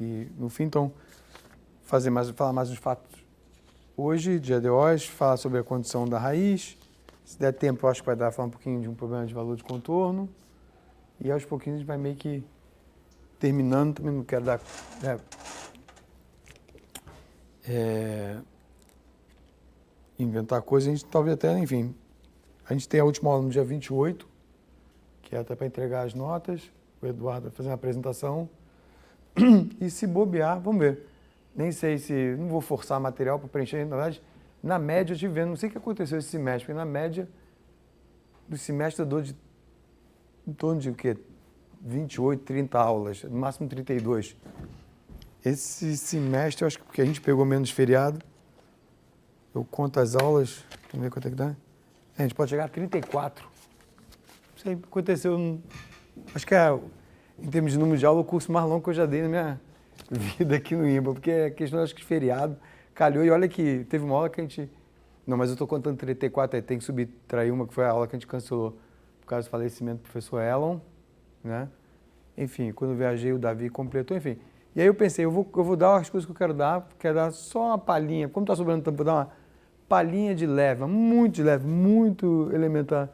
E, no fim, então, falar mais dos fatos hoje, de ADOs, falar sobre a condição da raiz. Se der tempo, eu acho que vai dar para falar um pouquinho de um problema de valor de contorno. E aos pouquinhos a gente vai meio que terminando, também não quero dar... inventar coisas, a gente talvez até, enfim... A gente tem a última aula no dia 28, que é até para entregar as notas. O Eduardo vai fazer uma apresentação. E se bobear, vamos ver. Nem sei se... Não vou forçar material para preencher. Na verdade, na média, eu estive vendo, não sei o que aconteceu esse semestre, porque na média do semestre eu dou em torno de o quê? 28, 30 aulas, no máximo 32. Esse semestre, eu acho que porque a gente pegou menos feriado, eu conto as aulas, vamos ver quanto é que dá. A gente pode chegar a 34. Não sei o que aconteceu. Acho que em termos de número de aula, o curso mais longo que eu já dei na minha vida aqui no IMBA, porque é questão, acho que de feriado, calhou. E olha que teve uma aula que a gente... Não, mas eu estou contando 34, aí tem que subtrair uma, que foi a aula que a gente cancelou por causa do falecimento do professor Elon, né? Enfim, quando eu viajei, o Davi completou, enfim. E aí eu pensei, eu vou dar as coisas que eu quero dar só uma palhinha. Como está sobrando tempo, vou dar uma palhinha de leve, muito elementar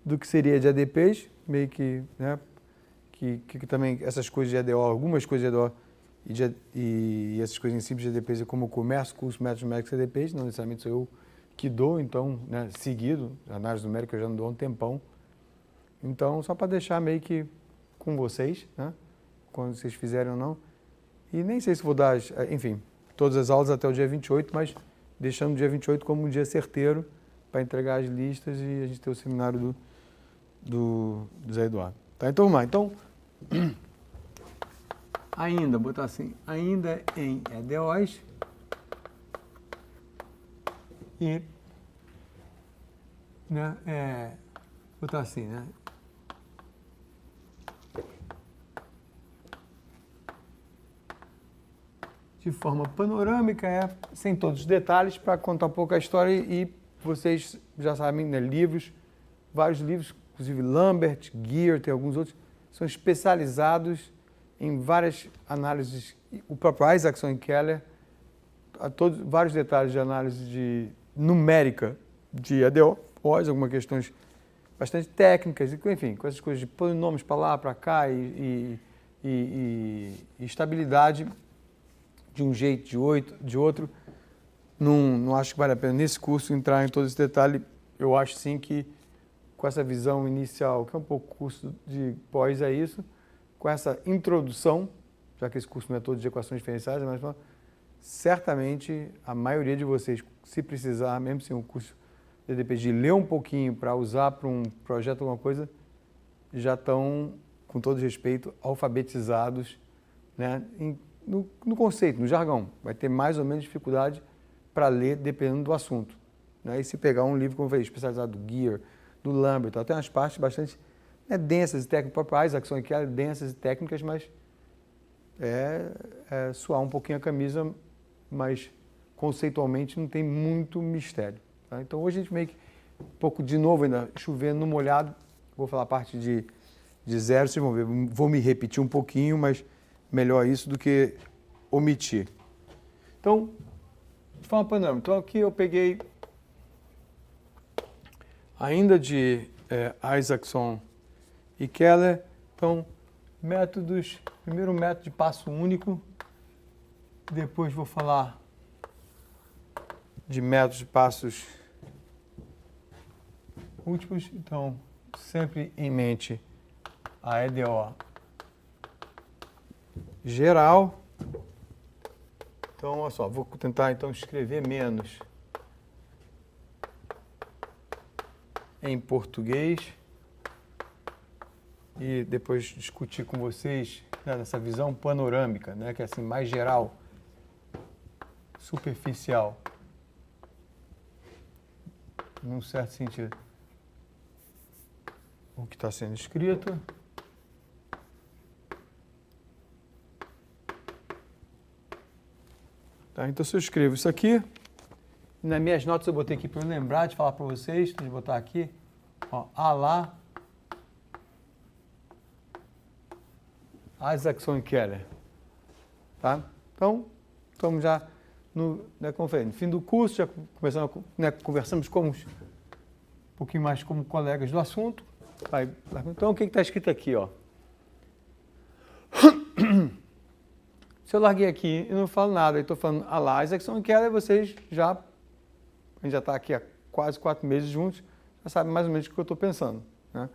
do que seria de ADPs, meio que, né, que também essas coisas de ADO, algumas coisas de ADO e essas coisas simples de ADPs é como comércio, curso, métodos numéricos e ADPs, não necessariamente sou eu que dou, então, né, seguido, análise numérica eu já não dou há um tempão. Então, só para deixar meio que com vocês, né, quando vocês fizerem ou não. E nem sei se vou dar, enfim, todas as aulas até o dia 28, mas deixando o dia 28 como um dia certeiro para entregar as listas e a gente ter o seminário do Zé Eduardo. Tá? Então, vamos lá. Então, ainda, botar assim, ainda em EDOs e, né, botar assim, né? De forma panorâmica, sem todos os detalhes, para contar um pouco a história e vocês já sabem, né, livros, vários livros, inclusive Lambert, Gear, tem alguns outros, são especializados em várias análises, o próprio Isaacson e Keller, vários detalhes de análise numérica de ADOs, algumas questões bastante técnicas, enfim, com essas coisas de polinômios para lá, para cá e estabilidade de um jeito, de outro. Não acho que vale a pena nesse curso entrar em todo esse detalhe. Eu acho sim que com essa visão inicial, que é um pouco curso de pós a isso, com essa introdução, já que esse curso não é todo de equações diferenciais, mas certamente a maioria de vocês, se precisar, mesmo sem um curso de ADP, de ler um pouquinho para usar para um projeto, alguma coisa, já estão, com todo respeito, alfabetizados, né, no conceito, no jargão. Vai ter mais ou menos dificuldade para ler, dependendo do assunto. Né? E se pegar um livro, como eu falei, especializado do Gear, do Lambert, tem umas partes bastante densas e técnicas, o próprio Isaacson que é densas e técnicas, mas suar um pouquinho a camisa, mas conceitualmente não tem muito mistério. Tá? Então hoje a gente meio que, um pouco de novo ainda, chovendo no molhado, vou falar a parte de zero, vocês vão ver, vou me repetir um pouquinho, mas melhor isso do que omitir. Então, de forma panorâmica, então aqui eu peguei ainda de Isaacson e Keller, então métodos, primeiro método de passo único, depois vou falar de métodos de passos últimos, então sempre em mente a EDO geral. Então, olha só, vou tentar então escrever menos em português e depois discutir com vocês, né, nessa visão panorâmica, né, que é assim mais geral, superficial, num certo sentido, o que está sendo escrito. Tá, então, se eu escrevo isso aqui, nas minhas notas eu botei aqui para eu lembrar de falar para vocês, de botar aqui, ó, lá, Isaacson e Keller. Tá? Então, estamos já no fim do curso, já conversamos um pouquinho mais como colegas do assunto. Então, o que está escrito aqui? Ó? Se eu larguei aqui e não falo nada, e estou falando lá, Isaacson e Keller, vocês a gente já está aqui há quase 4 meses juntos, já sabem mais ou menos o que eu estou pensando. Né?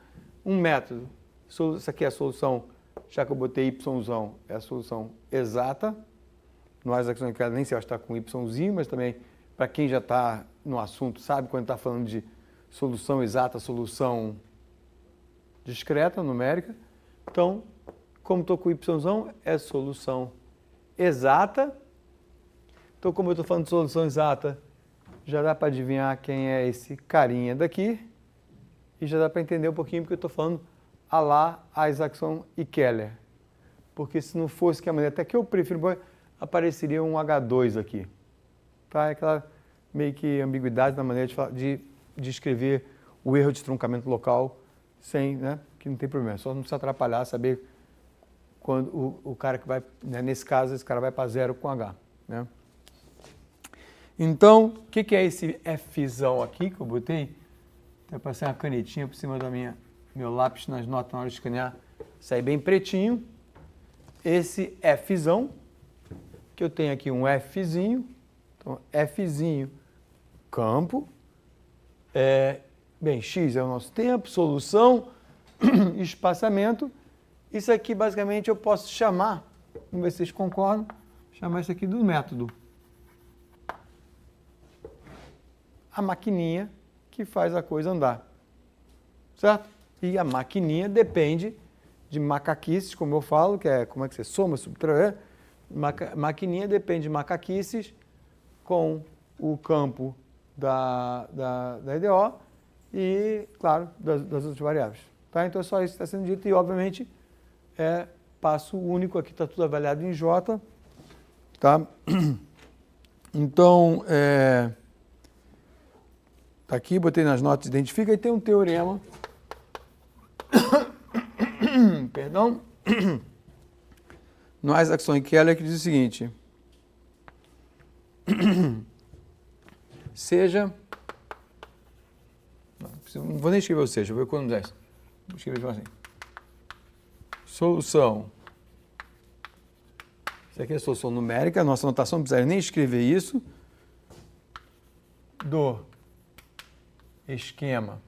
Um método, isso aqui é a solução, já que eu botei Y, é a solução exata. No Isaacson e Keller nem se vai estar com Yzinho, mas também, para quem já está no assunto, sabe quando está falando de solução exata, solução discreta, numérica. Então, como estou com Y, é solução exata. Então, como eu estou falando de solução exata, já dá para adivinhar quem é esse carinha daqui. E já dá para entender um pouquinho porque eu estou falando a lá Isaacson e Keller. Porque se não fosse que a maneira, até que eu prefiro, apareceria um H2 aqui. Tá? É aquela meio que ambiguidade na maneira de escrever o erro de truncamento local sem, né, que não tem problema. Só não precisa atrapalhar, saber quando o cara que vai, né, nesse caso, esse cara vai para 0 com H. Né? Então, o que é esse Fzão aqui que eu botei? Até passei uma canetinha por cima do meu lápis nas notas na hora de escanear, sai bem pretinho. Esse Fzão, que eu tenho aqui um Fzinho, então Fzinho, campo, X é o nosso tempo, solução, espaçamento. Isso aqui, basicamente, eu posso chamar, vamos ver se vocês concordam, chamar isso aqui do método. A maquininha que faz a coisa andar, certo? E a maquininha depende de macaquices, como eu falo, que é, como é que você soma, subtrai, maquininha depende de macaquices com o campo da EDO e, claro, das outras variáveis. Tá? Então, é só isso que está sendo dito e, obviamente, é passo único, aqui está tudo avaliado em J. Tá? Então, tá aqui, botei nas notas, identifica, e tem um teorema, perdão, no Isaacson e Keller, que diz o seguinte, seja, não vou nem escrever o seja, vou economizar isso, vou escrever assim, solução, isso aqui é a solução numérica, a nossa anotação não precisa nem escrever isso, do esquema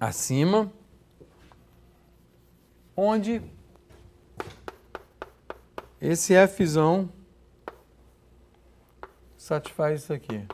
acima, onde esse Fzão satisfaz isso aqui.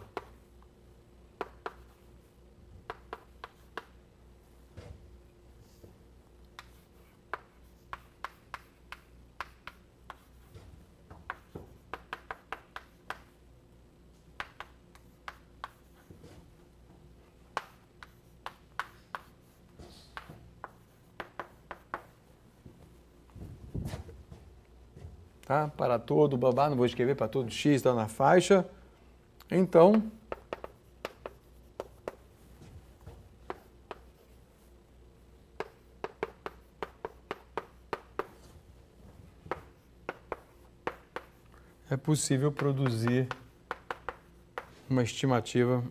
Tá? Para todo babá, não vou escrever para todo x, está na faixa. Então, é possível produzir uma estimativa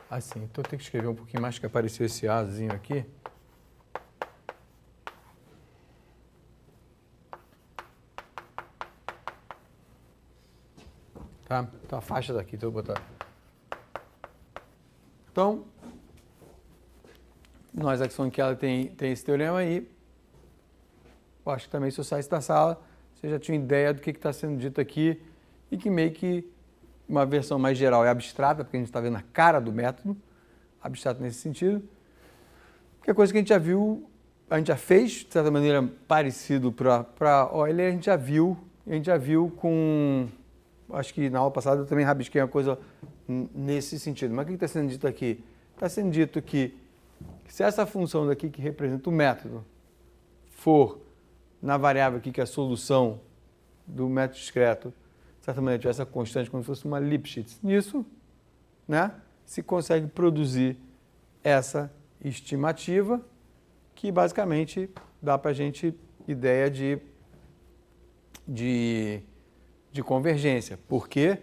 assim. Então, eu tenho que escrever um pouquinho mais, que apareceu esse Azinho aqui. Tá? Então, a faixa daqui, então eu vou botar. Então, no Isaacson e Keller tem esse teorema aí. Eu acho que também, se eu saísse da sala, você já tinha ideia do que está sendo dito aqui e que meio que uma versão mais geral é abstrata, porque a gente está vendo a cara do método, abstrato nesse sentido, que é coisa que a gente já viu, a gente já fez, de certa maneira, parecido para Euler, a gente já viu com... Acho que na aula passada eu também rabisquei uma coisa nesse sentido. Mas o que está sendo dito aqui? Está sendo dito que se essa função daqui que representa o método for na variável aqui que é a solução do método discreto, de certa maneira tivesse essa constante como se fosse uma Lipschitz, nisso, né, se consegue produzir essa estimativa que basicamente dá para a gente ideia de convergência. Porque,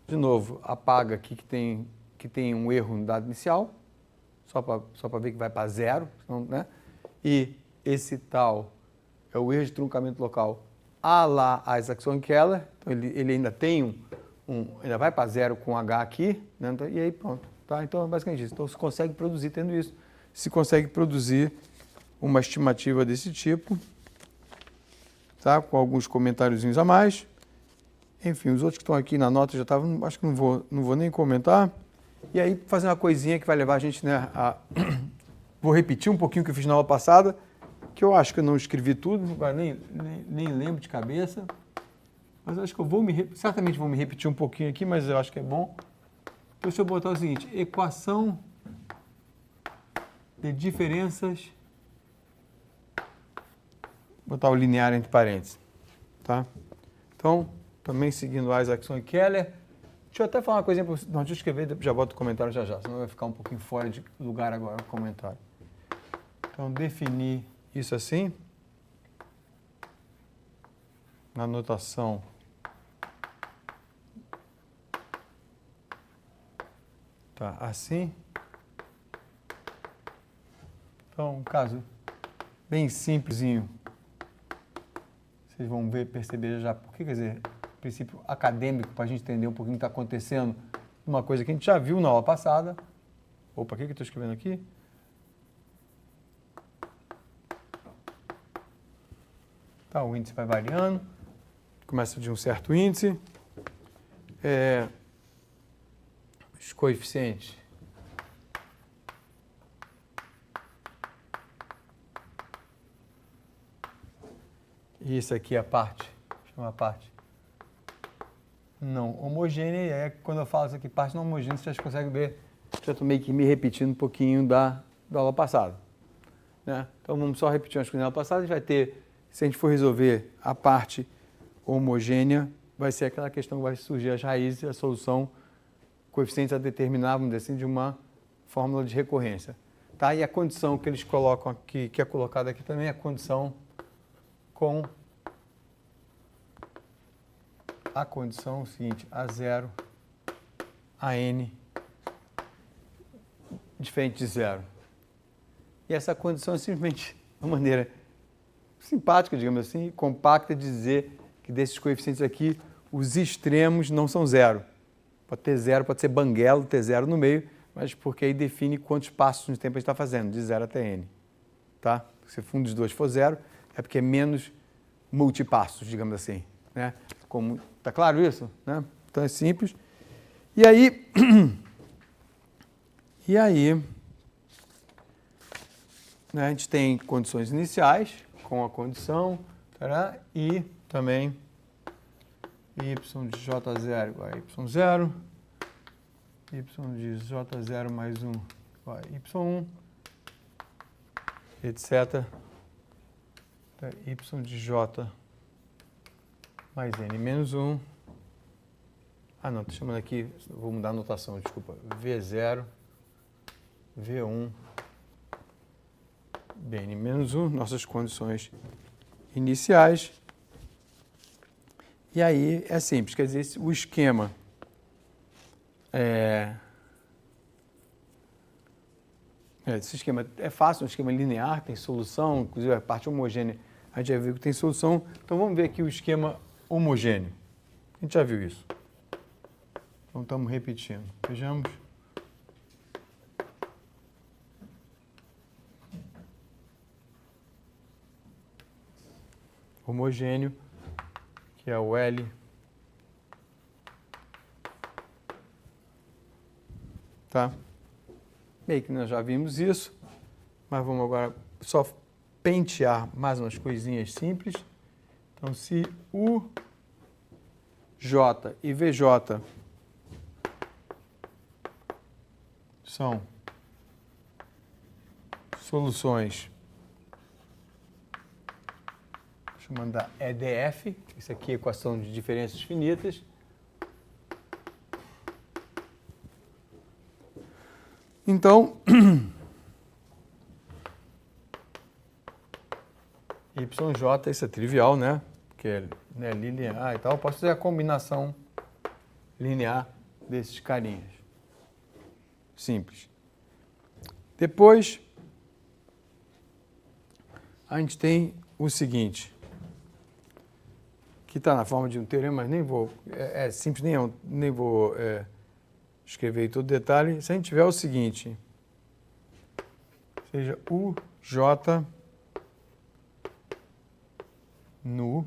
de novo, apaga aqui que tem um erro no dado inicial, só para ver que vai para zero, né? E esse tal é o erro de truncamento local a lá Isaacson-Keller, então ele ainda tem ainda vai para zero com H aqui, né? Então, e aí pronto, tá? Então é basicamente isso. Então se consegue produzir tendo isso, se consegue produzir uma estimativa desse tipo, tá? Com alguns comentáriozinhos a mais. Enfim, os outros que estão aqui na nota já estavam, acho que não vou nem comentar. E aí fazer uma coisinha que vai levar a gente, né, vou repetir um pouquinho o que eu fiz na aula passada, que eu acho que eu não escrevi tudo, nem lembro de cabeça, mas eu acho que eu certamente vou me repetir um pouquinho aqui, mas eu acho que é bom. Então, deixa eu botar o seguinte, equação de diferenças, botar o linear entre parênteses, tá? Então, também seguindo Isaacson e Keller, deixa eu até falar uma coisinha, não, deixa eu escrever, já boto o comentário já, senão vai ficar um pouquinho fora de lugar agora o comentário. Então, definir isso assim, na notação tá assim. Então, um caso bem simplesinho, vocês vão perceber já, quer dizer, princípio acadêmico, para a gente entender um pouquinho o que está acontecendo, uma coisa que a gente já viu na aula passada. Opa, o que eu estou escrevendo aqui? Tá, o índice vai variando, começa de um certo índice. Os coeficientes. E isso aqui é a parte, chama a parte não homogênea, e aí quando eu falo isso aqui, parte não homogênea, vocês conseguem ver, já estou meio que me repetindo um pouquinho da aula passada, né? Então vamos só repetir umas coisas da aula passada, a gente vai ter, se a gente for resolver a parte homogênea, vai ser aquela questão que vai surgir as raízes e a solução, coeficientes a determinar, vamos dizer assim, de uma fórmula de recorrência, tá? E a condição que eles colocam aqui, que é colocada aqui também, é a condição com a condição seguinte, A0, AN, diferente de zero. E essa condição é simplesmente uma maneira simpática, digamos assim, compacta de dizer que desses coeficientes aqui, os extremos não são zero. Pode ter zero, pode ser banguelo, ter zero no meio, mas porque aí define quantos passos no tempo a gente está fazendo, de 0 até n. Tá? Se o fundo dos dois for zero, é porque é menos multipassos, digamos assim, né? Como, tá claro isso? Né? Então é simples. E aí, né, a gente tem condições iniciais com a condição, tará, e também y de j0 igual a y0, y de j0 mais 1 igual a y1, etc. Y de j mais n menos 1. Ah, não, estou chamando aqui, vou mudar a notação, desculpa. V0, V1, Bn menos 1, nossas condições iniciais. E aí é simples, quer dizer, o esquema esse esquema é fácil, um esquema linear, tem solução, inclusive a parte homogênea, a gente já viu que tem solução. Então vamos ver aqui o esquema homogêneo. A gente já viu isso. Então estamos repetindo. Vejamos. Homogêneo, que é o L. Tá? Meio que nós já vimos isso, mas vamos agora só pentear mais umas coisinhas simples. Então, se U, J e VJ são soluções, deixa eu mandar EDF, isso aqui é equação de diferenças finitas. Então, YJ, isso é trivial, né? Porque é, né, linear e tal. Eu posso fazer a combinação linear desses carinhas. Simples. Depois, a gente tem o seguinte, que está na forma de um teorema, mas nem vou, é simples, nem vou escrever em todo detalhe. Se a gente tiver o seguinte, seja o J nu,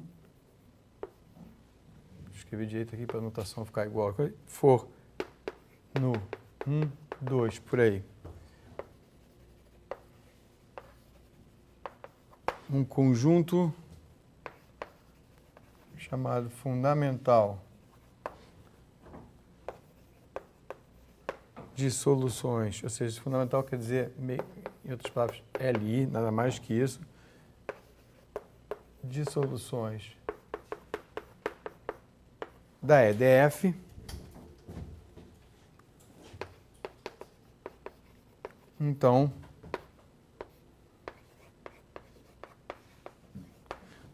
vou escrever direito aqui para a notação ficar igual, for no 1, 2, por aí. Um conjunto chamado fundamental de soluções, ou seja, fundamental quer dizer, em outras palavras, LI, nada mais que isso, de soluções da EDF, então,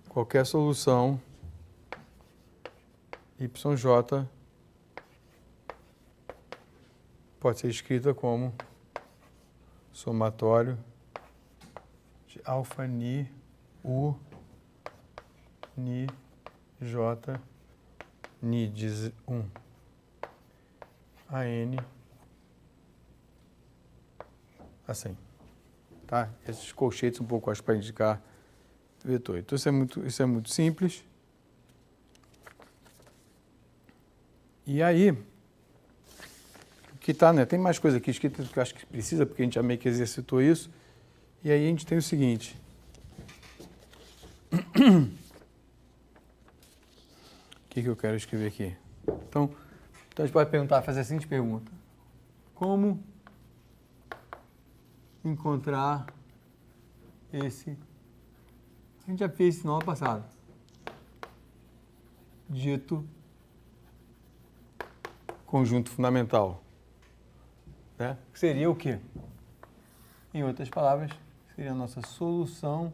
qualquer solução YJ pode ser escrita como somatório de alfa ni U ni J ni de 1 a N assim, tá? Esses colchetes um pouco, acho, para indicar vetor. Então, isso é muito simples. E aí, o que está, né? Tem mais coisa aqui escrita que eu acho que precisa, porque a gente já meio que exercitou isso. E aí a gente tem o seguinte. O que eu quero escrever aqui? Então a gente pode fazer a seguinte pergunta. Como encontrar esse... A gente já fez isso na aula passada. Dito conjunto fundamental. Né? Seria o quê? Em outras palavras, seria a nossa solução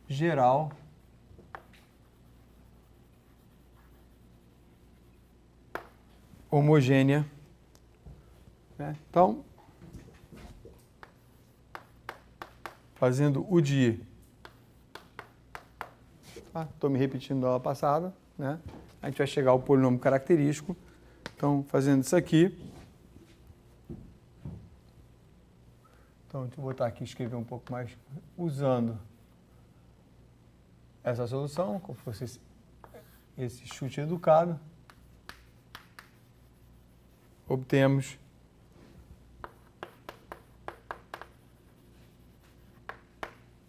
geral homogênea. Né? Então, fazendo o de... Estou me repetindo da aula passada. Né? A gente vai chegar ao polinômio característico. Então, fazendo isso aqui. Então, deixa eu botar aqui e escrever um pouco mais, usando essa solução, como se fosse esse chute educado. Obtemos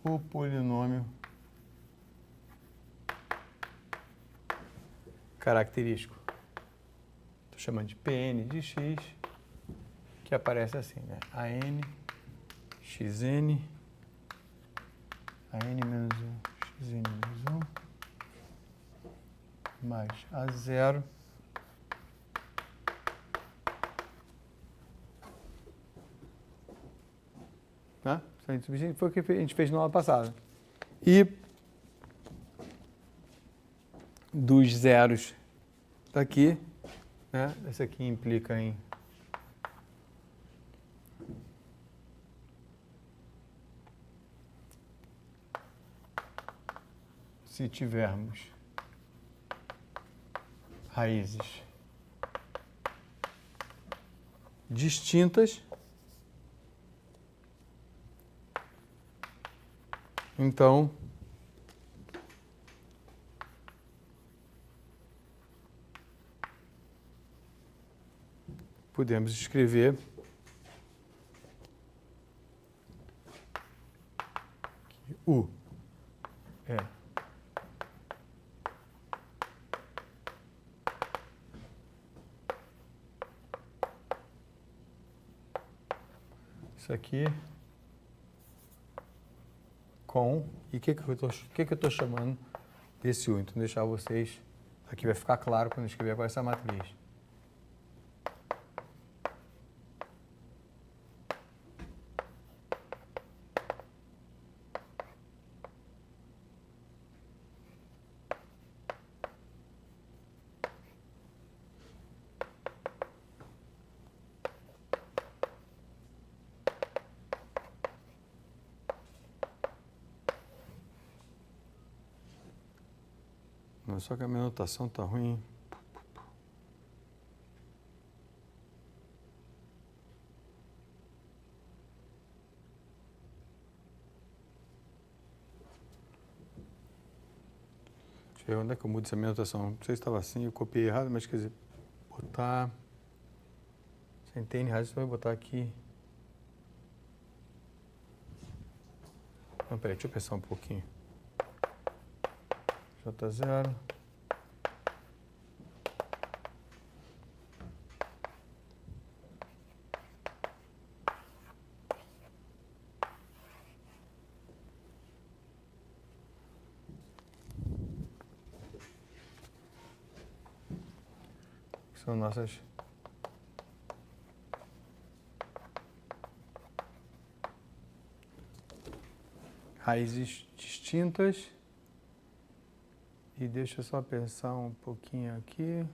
o polinômio característico. Estou chamando de Pn de x, que aparece assim, né? AN, xn, AN menos 1, xn menos 1, mais A0, né? Foi o que a gente fez na aula passada. E dos zeros daqui, né? Esse aqui implica em se tivermos raízes distintas, então podemos escrever que U é isso aqui com... E o que eu estou chamando desse U? Então, vou deixar vocês... Aqui vai ficar claro quando eu escrever agora essa matriz. Não, só que a minha anotação tá ruim. Deixa eu ver onde é que eu mudo essa minha anotação. Não sei se estava assim, eu copiei errado, mas quer dizer, botar... Sem ter errado, você vai botar aqui... Não, peraí, deixa eu pensar um pouquinho. J0. São nossas raízes distintas. E deixa eu só pensar um pouquinho aqui.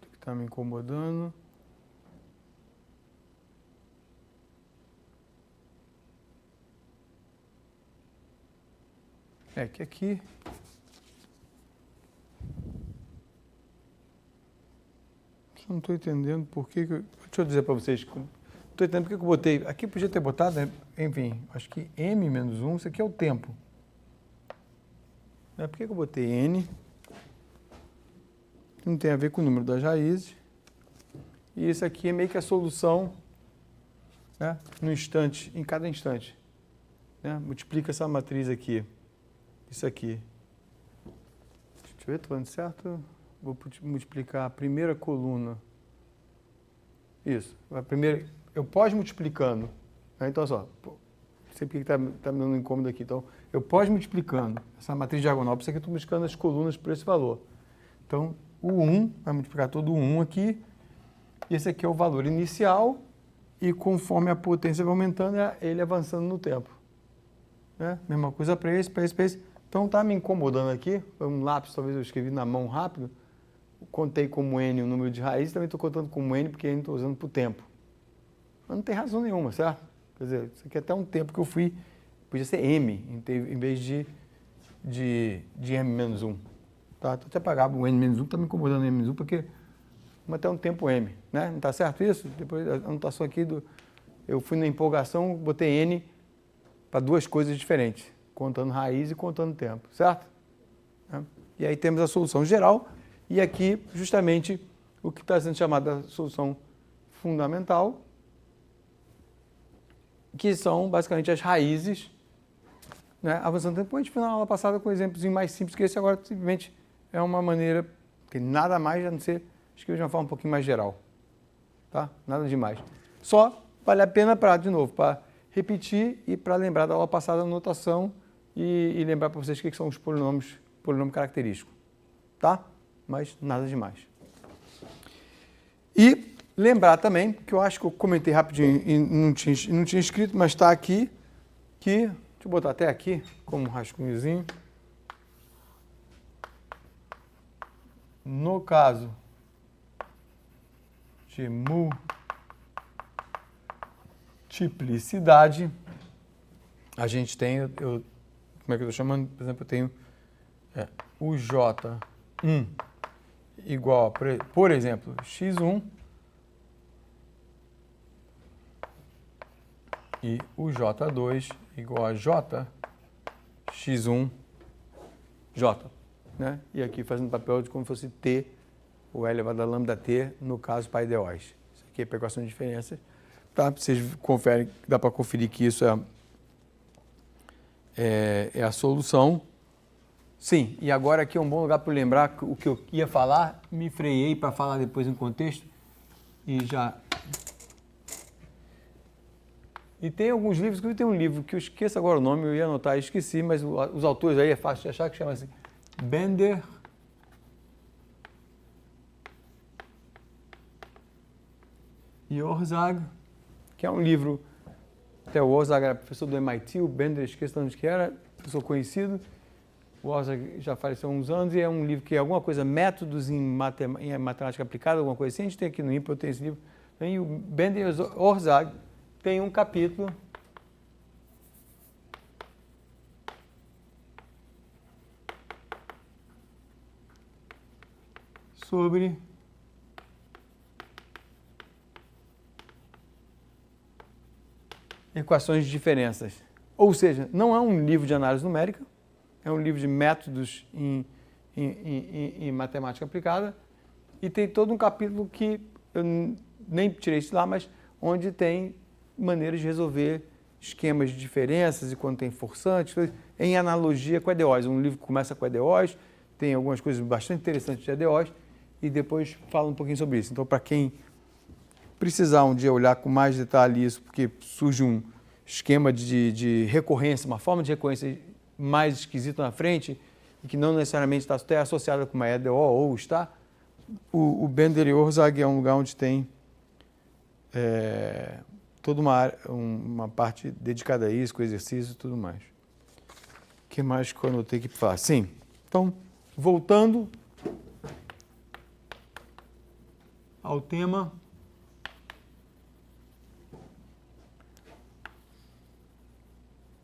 O que está me incomodando? É que aqui... Não estou entendendo por que... Deixa eu dizer para vocês. Não estou entendendo por que eu botei... Aqui podia ter botado, né? Enfim, acho que m-1, isso aqui é o tempo. Por que eu botei n? Não tem a ver com o número das raízes. E isso aqui é meio que a solução, né? No instante, em cada instante. Né? Multiplica essa matriz aqui. Isso aqui. Deixa eu ver, estou falando certo? Vou multiplicar a primeira coluna. Isso. A primeira, eu pós-multiplicando. Então, só. Não sei porque está me dando incômodo aqui. Então, eu pós-multiplicando essa matriz diagonal, por isso que eu estou multiplicando as colunas por esse valor. Então, o 1 vai multiplicar todo o 1 aqui. E esse aqui é o valor inicial. E conforme a potência vai aumentando, é ele avançando no tempo. Né? Mesma coisa para esse, para esse, para esse. Então, está me incomodando aqui. Foi um lápis, talvez eu escrevi na mão rápido. Contei como n o número de raízes, também estou contando como n, porque n estou usando para o tempo. Mas não tem razão nenhuma, certo? Quer dizer, isso aqui é até um tempo que eu fui, podia ser m, em vez de m-1. Tá? Então, até pagava o n-1, está me incomodando o m-1, porque vamos até um tempo m. Né? Não está certo isso? Depois a anotação aqui, eu fui na empolgação, botei n para duas coisas diferentes, contando raiz e contando tempo, certo? E aí temos a solução geral. E aqui, justamente, o que está sendo chamado de solução fundamental, que são, basicamente, as raízes, né, avançando. Depois a gente fez na aula passada com um exemplozinho mais simples que esse, agora simplesmente é uma maneira, tem nada mais a não ser escrever de uma forma um pouquinho mais geral. Tá? Nada demais. Só vale a pena de novo, para repetir e para lembrar da aula passada da notação e lembrar para vocês o que são os polinômio característico. Tá? Mas nada demais. E lembrar também, que eu acho que eu comentei rapidinho e não tinha escrito, mas está aqui, que, deixa eu botar até aqui, como um rascunhozinho. No caso de multiplicidade, a gente tem, como é que eu estou chamando? Por exemplo, eu tenho o J1 igual a, por exemplo, x1 e o J2 igual a j x1 j. Né? E aqui fazendo papel de como fosse t, o e elevado a lambda t, no caso pai de Oz. Isso aqui é equação de diferença. Tá? Vocês conferem, dá para conferir que isso é a solução. Sim, e agora aqui é um bom lugar para lembrar o que eu ia falar, me freiei para falar depois em contexto e já... E tem alguns livros, inclusive tem um livro que eu esqueço agora o nome, eu ia anotar e esqueci, mas os autores aí é fácil de achar, que chama assim Bender e Orszag, que é um livro, até o Orszag era professor do MIT, o Bender, esqueci onde que era, professor conhecido. O Orszag já faleceu há uns anos e é um livro que é alguma coisa, métodos em matemática aplicada, alguma coisa assim. A gente tem aqui no IMPA, eu tenho esse livro. E o Bender e Orszag tem um capítulo sobre equações de diferenças. Ou seja, não é um livro de análise numérica, é um livro de métodos em matemática aplicada, e tem todo um capítulo que eu nem tirei isso lá, mas onde tem maneiras de resolver esquemas de diferenças e quando tem forçantes, em analogia com EDOs. Um livro que começa com EDOs, tem algumas coisas bastante interessantes de EDOs, e depois fala um pouquinho sobre isso. Então, para quem precisar um dia olhar com mais detalhe isso, porque surge um esquema de recorrência, uma forma de recorrência mais esquisita na frente, e que não necessariamente está até associada com uma EDO ou está, o Bender e Orzag é um lugar onde tem toda uma parte dedicada a isso, com exercício e tudo mais. O que mais que eu anotei aqui para falar? Sim, então, voltando ao tema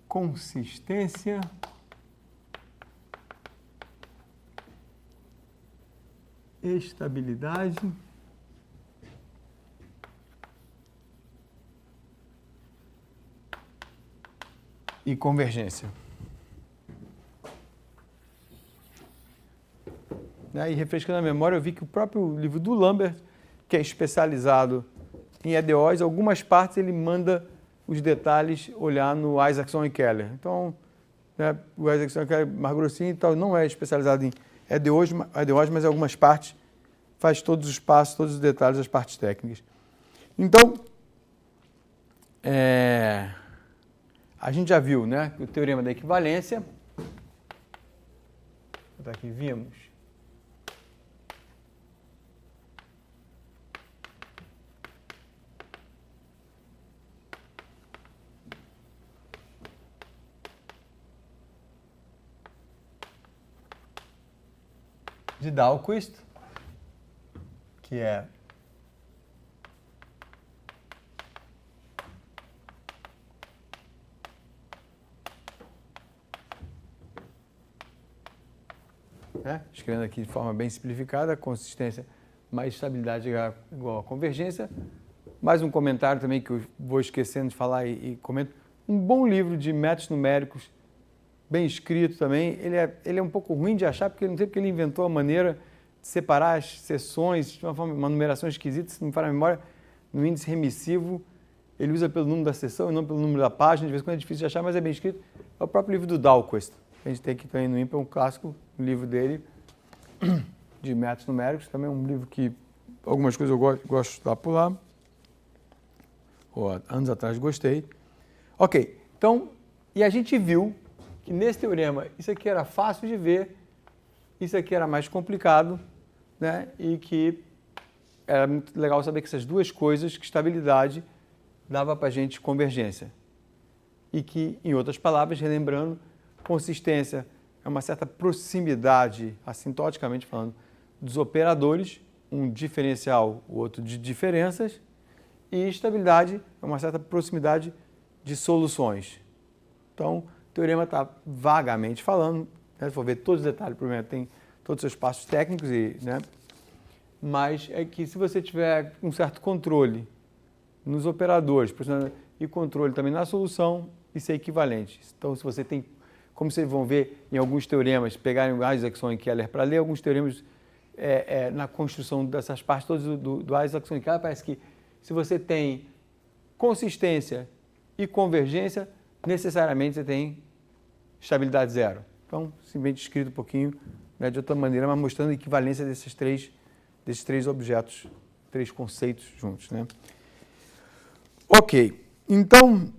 consistência estabilidade e convergência. E refrescando a memória, eu vi que o próprio livro do Lambert, que é especializado em EDOs, algumas partes ele manda os detalhes olhar no Isaacson e Keller. Então, né, o Isaacson e Keller mais grossinho e tal, não é especializado em EDOs, mas em algumas partes faz todos os passos, todos os detalhes das partes técnicas. Então, a gente já viu, né, o teorema da equivalência. Aqui vimos. De Dahlquist, que é escrevendo aqui de forma bem simplificada, consistência mais estabilidade igual a convergência. Mais um comentário também que eu vou esquecendo de falar e comento. Um bom livro de métodos numéricos, bem escrito também. Ele é um pouco ruim de achar, porque não sei porque ele inventou a maneira de separar as seções de uma numeração esquisita, se não me falha a memória, no índice remissivo. Ele usa pelo número da seção e não pelo número da página. De vez em quando é difícil de achar, mas é bem escrito. É o próprio livro do Dahlquist. A gente tem aqui também no IMPA um clássico, um livro dele, de métodos numéricos. Também é um livro que algumas coisas eu gosto de estudar por lá. Anos atrás gostei. Ok, então, e a gente viu que nesse teorema isso aqui era fácil de ver, isso aqui era mais complicado, né? E que era muito legal saber que essas duas coisas, que estabilidade, dava para a gente convergência. E que, em outras palavras, relembrando, consistência é uma certa proximidade, assintoticamente falando, dos operadores, um diferencial, o outro de diferenças, e estabilidade é uma certa proximidade de soluções. Então, o teorema está vagamente falando, né? Se for ver todos os detalhes, o problema tem todos os seus passos técnicos, né? Mas é que se você tiver um certo controle nos operadores e controle também na solução, isso é equivalente. Então, se você tem, como vocês vão ver em alguns teoremas, pegarem o Isaacson e Keller para ler, alguns teoremas na construção dessas partes todas do Isaacson e Keller, parece que se você tem consistência e convergência, necessariamente você tem estabilidade zero. Então, simplesmente escrito um pouquinho, né, de outra maneira, mas mostrando a equivalência desses três objetos, três conceitos juntos, né? Ok, então,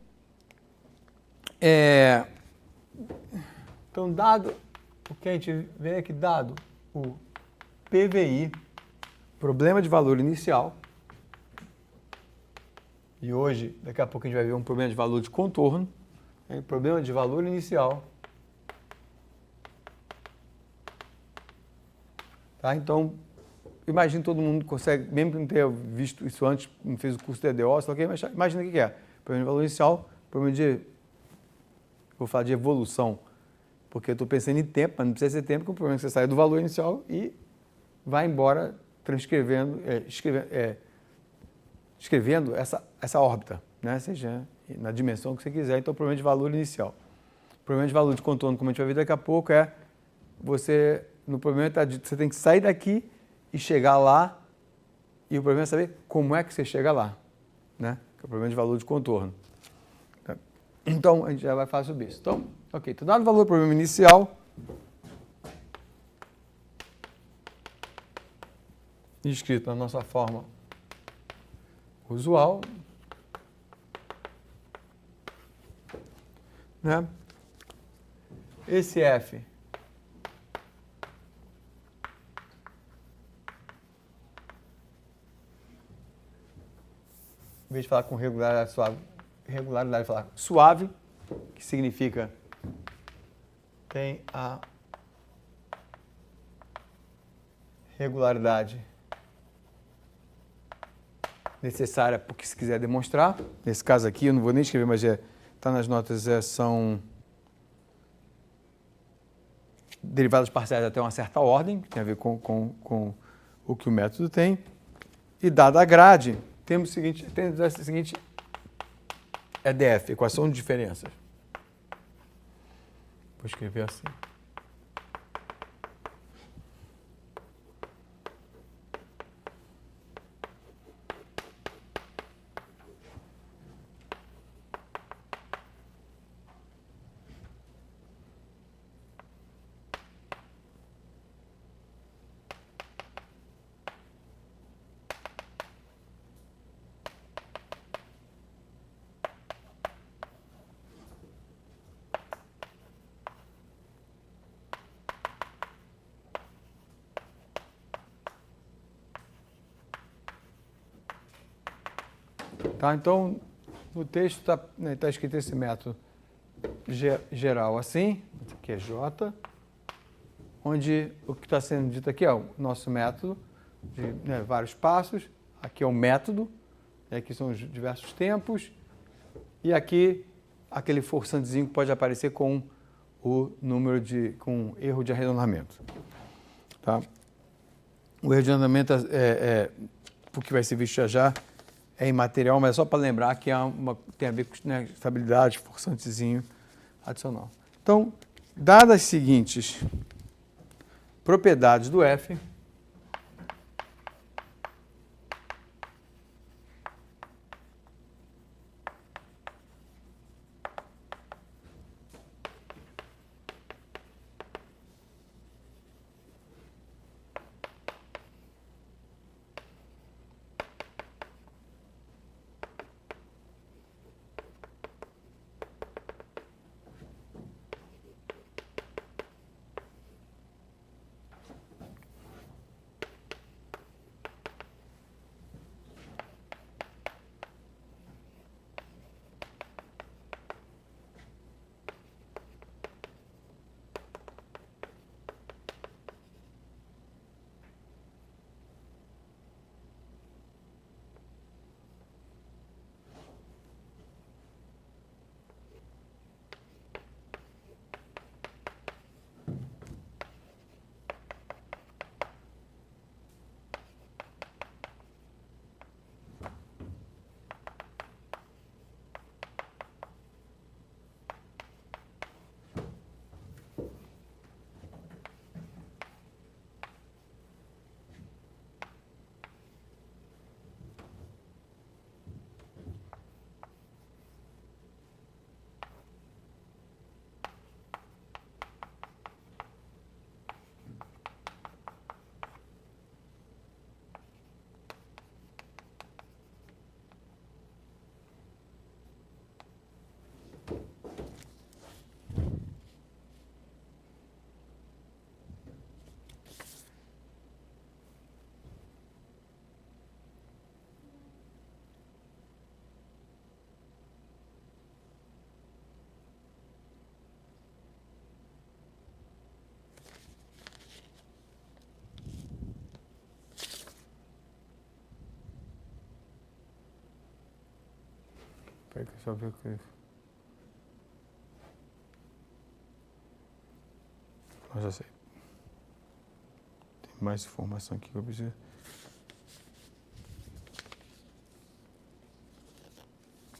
dado o que a gente vê aqui, dado o PVI, problema de valor inicial, e hoje, daqui a pouco a gente vai ver um problema de valor de contorno, problema de valor inicial. Tá? Então, imagina todo mundo consegue, mesmo que não tenha visto isso antes, não fez o curso de EDO, mas imagina o que é. Problema de valor inicial, vou falar de evolução, porque eu estou pensando em tempo, mas não precisa ser tempo, porque o problema é que você sai do valor inicial e vai embora transcrevendo, escrevendo essa órbita, né? Seja na dimensão que você quiser. Então, o problema de valor inicial. O problema de valor de contorno, como a gente vai ver daqui a pouco, é você, no problema está dito, você tem que sair daqui e chegar lá, e o problema é saber como é que você chega lá, né? Que é o problema de valor de contorno. Então, a gente já vai falar sobre isso. Então, ok, então, dado o valor do problema inicial, escrito na nossa forma usual, né? Esse F em vez de falar com regularidade falar suave, que significa tem a regularidade necessária para o que se quiser demonstrar. Nesse caso aqui, eu não vou nem escrever, mas está nas notas, são derivadas parciais até uma certa ordem, que tem a ver com o que o método tem. E dada a grade, temos o seguinte EDF, equação de diferenças. Vou escrever assim. Tá? Então, no texto está escrito esse método geral assim, aqui é J, onde o que está sendo dito aqui é o nosso método de vários passos, aqui é o método, aqui são os diversos tempos, e aqui aquele forçantezinho que pode aparecer com o número com erro de arredondamento. Tá? O erro de arredondamento o que vai ser visto já é imaterial, mas é só para lembrar que tem a ver com estabilidade, forçantezinho adicional. Então, dadas as seguintes propriedades do F, Peraí que eu só ver o que é isso. Eu já sei. Tem mais informação aqui que eu preciso.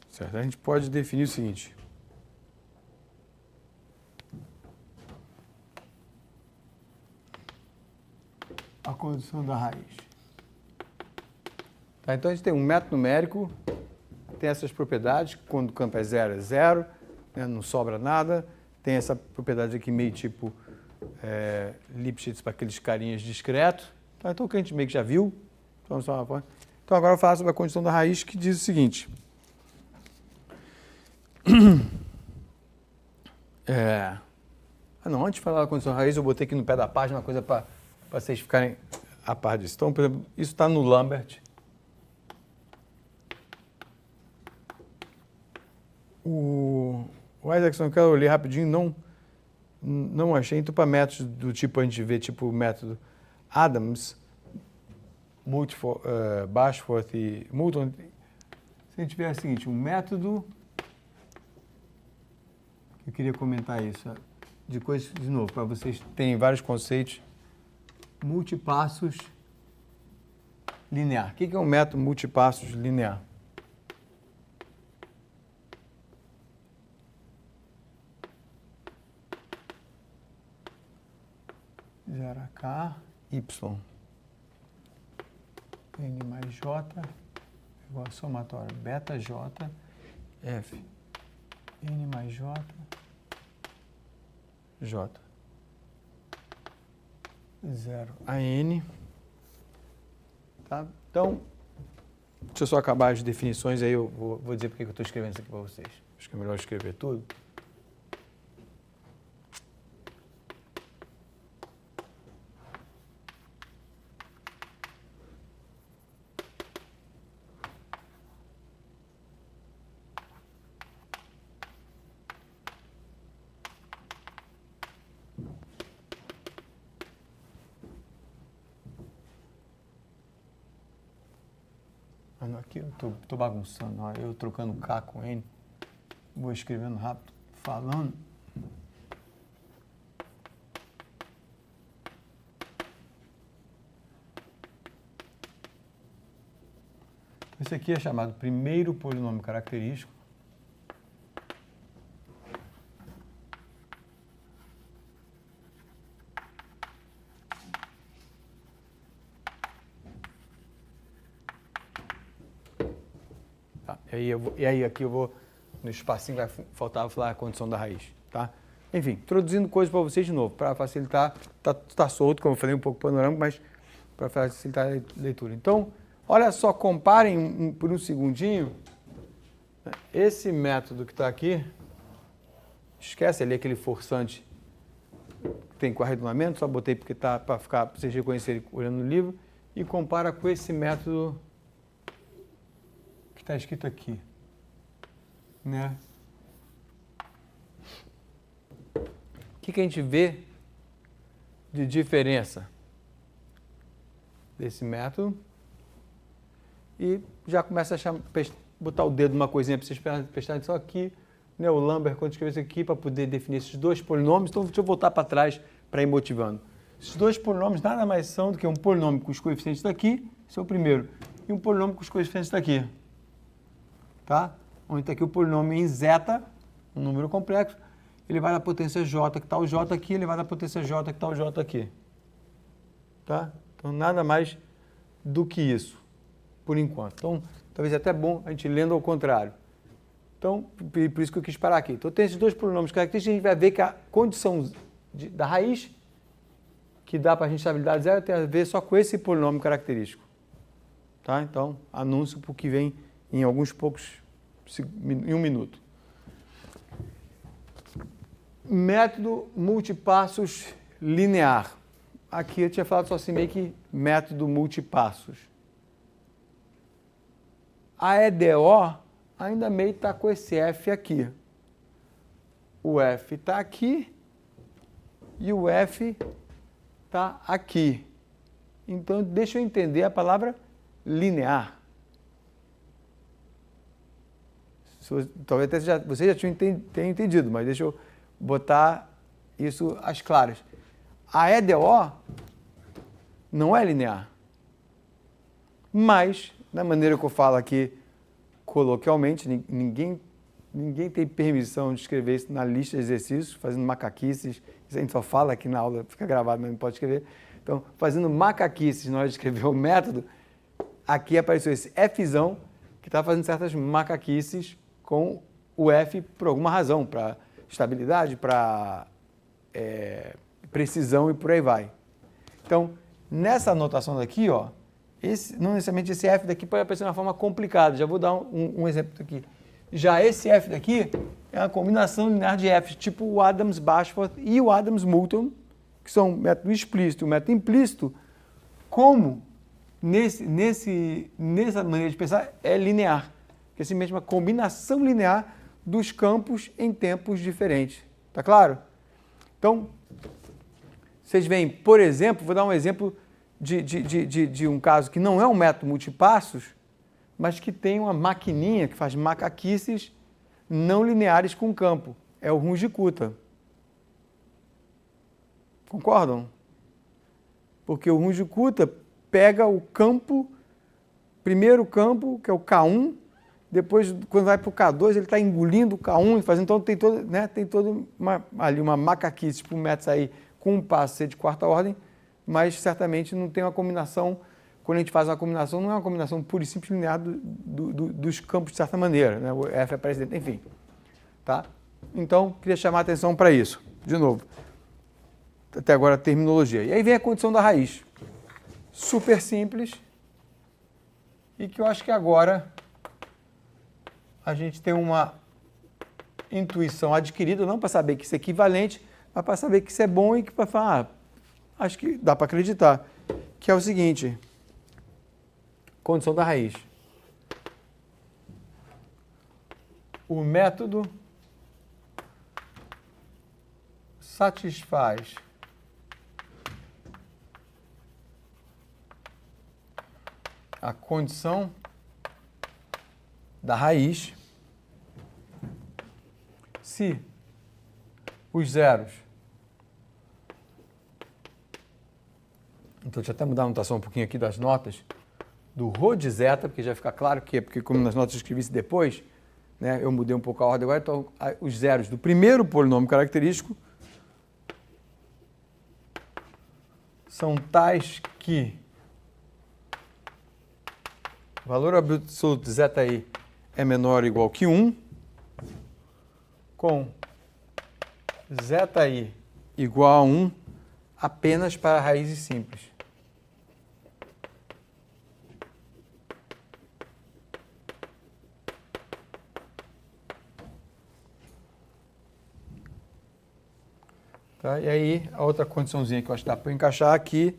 Certo? A gente pode definir o seguinte. A condição da raiz. Tá, então a gente tem um método numérico, tem essas propriedades, quando o campo é zero, né, não sobra nada. Tem essa propriedade aqui meio tipo Lipschitz para aqueles carinhas discretos. Tá, então o que a gente meio que já viu. Então agora eu falo sobre a condição da raiz, que diz o seguinte. Não, antes de falar da condição da raiz, eu botei aqui no pé da página uma coisa para vocês ficarem a par disso. Então, por exemplo, isso está no Lambert. O Isaacson, eu quero ler rapidinho, não achei. Então, para métodos do tipo, a gente vê, tipo o método Adams, Bashforth e Moulton. Se a gente tiver o seguinte, um método, eu queria comentar isso, de coisas, de novo, para vocês terem vários conceitos, multipassos linear. O que é um método multipassos linear? K, Y, N mais J, igual a somatório beta J, F, N mais J, J, 0 a N. Tá? Então, deixa eu só acabar as definições, aí eu vou dizer porque eu estou escrevendo isso aqui para vocês. Acho que é melhor escrever tudo. Aqui eu estou bagunçando, ó, eu trocando K com N, vou escrevendo rápido, falando. Esse aqui é chamado primeiro polinômio característico. E aí aqui eu vou, no espacinho vai faltar falar a condição da raiz, tá? Enfim, introduzindo coisas para vocês de novo, para facilitar, tá solto, como eu falei, um pouco panorâmico, mas para facilitar a leitura. Então, olha só, comparem por um segundinho, esse método que está aqui, esquece ali aquele forçante que tem com arredondamento, só botei porque tá para vocês reconhecerem olhando no livro, e compara com esse método que está escrito aqui, né? O que a gente vê de diferença desse método? E já começa a botar o dedo numa coisinha para vocês prestarem atenção aqui, né? O Lambert, quando escreveu isso aqui, para poder definir esses dois polinômios, então deixa eu voltar para trás para ir motivando. Esses dois polinômios nada mais são do que um polinômio com os coeficientes daqui, esse é o primeiro, e um polinômio com os coeficientes daqui. Tá? Onde está aqui o polinômio em zeta, um número complexo, ele vai da potência j, que está o j aqui, ele vai da potência j, que está o j aqui. Tá? Então, nada mais do que isso, por enquanto. Então, talvez é até bom a gente lendo ao contrário. Então, por isso que eu quis parar aqui. Então, tem esses dois polinômios característicos, a gente vai ver que a condição da raiz, que dá para a gente estabilidade zero, tem a ver só com esse polinômio característico. Tá? Então, anúncio para o que vem em alguns poucos, em um minuto. Método multipassos linear. Aqui eu tinha falado só assim meio que método multipassos. A EDO ainda meio está com esse F aqui. O F está aqui e o F está aqui. Então, deixa eu entender a palavra linear. Talvez até você já tenha entendido, mas deixa eu botar isso às claras. A EDO não é linear. Mas, da maneira que eu falo aqui, coloquialmente, ninguém tem permissão de escrever isso na lista de exercícios, fazendo macaquices. Isso a gente só fala aqui na aula, fica gravado, mas não pode escrever. Então, fazendo macaquices na hora de escrever o método, aqui apareceu esse Fzão, que está fazendo certas macaquices com o F por alguma razão, para estabilidade, para precisão e por aí vai. Então, nessa anotação daqui, ó, não necessariamente esse F daqui pode aparecer de uma forma complicada. Já vou dar um exemplo aqui. Já esse F daqui é uma combinação linear de Fs, tipo o Adams-Bashforth e o Adams-Moulton, que são o método explícito e o método implícito, como nessa maneira de pensar é linear, que é simplesmente uma combinação linear dos campos em tempos diferentes. Tá claro? Então, vocês veem, por exemplo, vou dar um exemplo de um caso que não é um método multipassos, mas que tem uma maquininha que faz macaquices não lineares com campo. É o Runge-Kutta. Concordam? Porque o Runge-Kutta pega o campo, primeiro campo, que é o K1, depois, quando vai para o K2, ele está engolindo o K1 e fazendo, então tem toda ali uma macaquice para o método sair com um passo ser de quarta ordem, mas certamente não tem uma combinação. Quando a gente faz uma combinação, não é uma combinação pura e simples linear dos campos de certa maneira, né? O F aparece dentro, enfim. Tá? Então, queria chamar a atenção para isso. De novo, até agora a terminologia. E aí vem a condição da raiz. Super simples e que eu acho que agora a gente tem uma intuição adquirida, não para saber que isso é equivalente, mas para saber que isso é bom e que para falar, acho que dá para acreditar, que é o seguinte... Condição da raiz. O método satisfaz a condição da raiz se os zeros. Então, deixa eu até mudar a anotação um pouquinho aqui das notas. Do Rho de zeta, porque já fica claro que é porque como nas notas eu escrevi isso depois, né, eu mudei um pouco a ordem agora, então os zeros do primeiro polinômio característico são tais que o valor absoluto de zeta_i é menor ou igual que 1, com zeta_i igual a 1 apenas para raízes simples. Tá? E aí, a outra condiçãozinha que eu acho que dá para encaixar aqui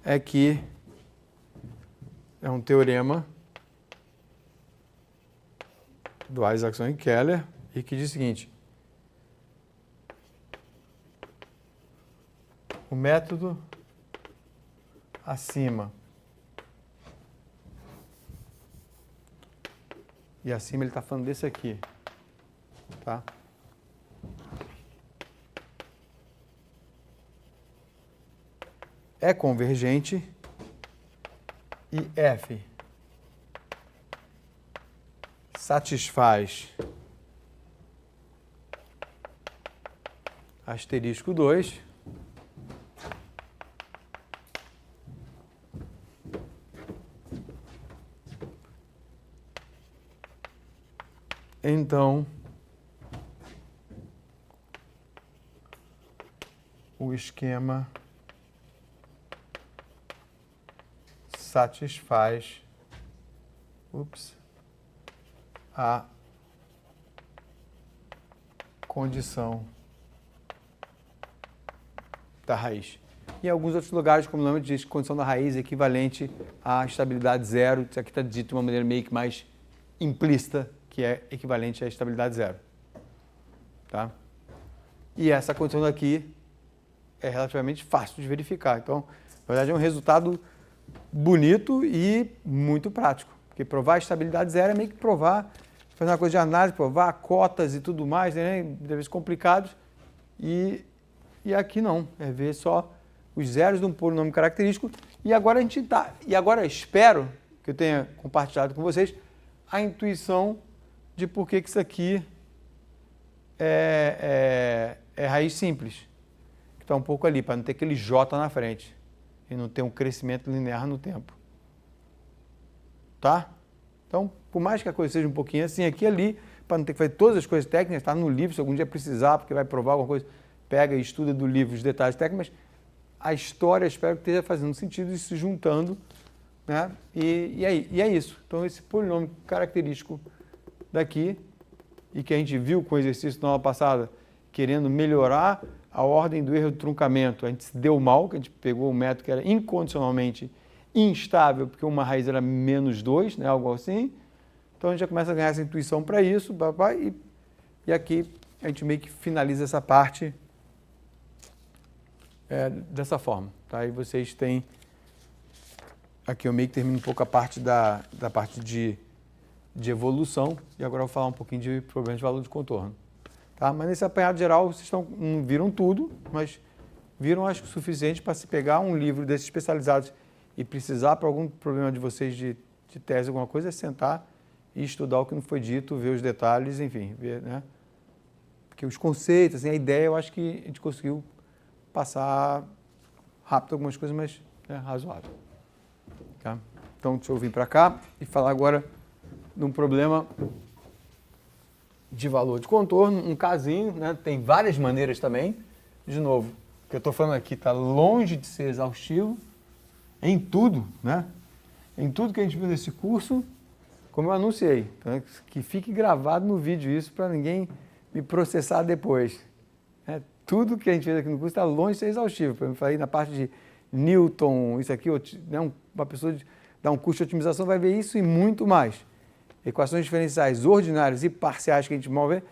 é que é um teorema do Isaacson e Keller e que diz o seguinte: o método acima e acima ele está falando desse aqui, tá? É convergente e F satisfaz asterisco 2 então o esquema satisfaz a condição da raiz. Em alguns outros lugares, como normalmente diz, condição da raiz é equivalente à estabilidade zero. Isso aqui está dito de uma maneira meio que mais implícita, que é equivalente à estabilidade zero. Tá? E essa condição daqui é relativamente fácil de verificar. Então, na verdade, é um resultado bonito e muito prático. Porque provar a estabilidade zero é meio que provar, fazer uma coisa de análise, provar cotas e tudo mais, né? Às vezes complicados. E aqui não, é ver só os zeros de um polinômio característico E agora espero que eu tenha compartilhado com vocês a intuição de por que isso aqui é raiz simples, que está um pouco ali, para não ter aquele J na frente e não ter um crescimento linear no tempo. Tá? Então, por mais que a coisa seja um pouquinho assim, aqui e ali, para não ter que fazer todas as coisas técnicas, está no livro, se algum dia precisar, porque vai provar alguma coisa, pega e estuda do livro os detalhes técnicos, mas a história, espero que esteja fazendo sentido e se juntando, né? E é isso. Então, esse polinômio característico daqui, e que a gente viu com o exercício da aula passada, querendo melhorar a ordem do erro do truncamento, a gente se deu mal, que a gente pegou um método que era incondicionalmente instável, porque uma raiz era -2, né? Algo assim. Então, a gente já começa a ganhar essa intuição para isso, e aqui a gente meio que finaliza essa parte dessa forma. Tá? E vocês têm... Aqui eu meio que termino um pouco a parte da parte de evolução, e agora eu vou falar um pouquinho de problemas de valor de contorno. Tá? Mas nesse apanhado geral, vocês não viram tudo, mas viram, acho que o suficiente para se pegar um livro desses especializados e precisar para algum problema de vocês de tese, alguma coisa, é sentar e estudar o que não foi dito, ver os detalhes, enfim, ver, né? Porque os conceitos, assim, a ideia, eu acho que a gente conseguiu passar rápido algumas coisas, mas razoável. Tá? Então, deixa eu vir para cá e falar agora de um problema de valor de contorno, um casinho, né? Tem várias maneiras também. De novo, o que eu estou falando aqui está longe de ser exaustivo em tudo, né? Em tudo que a gente viu nesse curso, como eu anunciei, então, que fique gravado no vídeo isso para ninguém me processar depois. Tudo que a gente fez aqui no curso está longe de ser exaustivo. Por exemplo, eu falei na parte de Newton, isso aqui, né? Uma pessoa dá um curso de otimização vai ver isso e muito mais. Equações diferenciais ordinárias e parciais que a gente mal vê,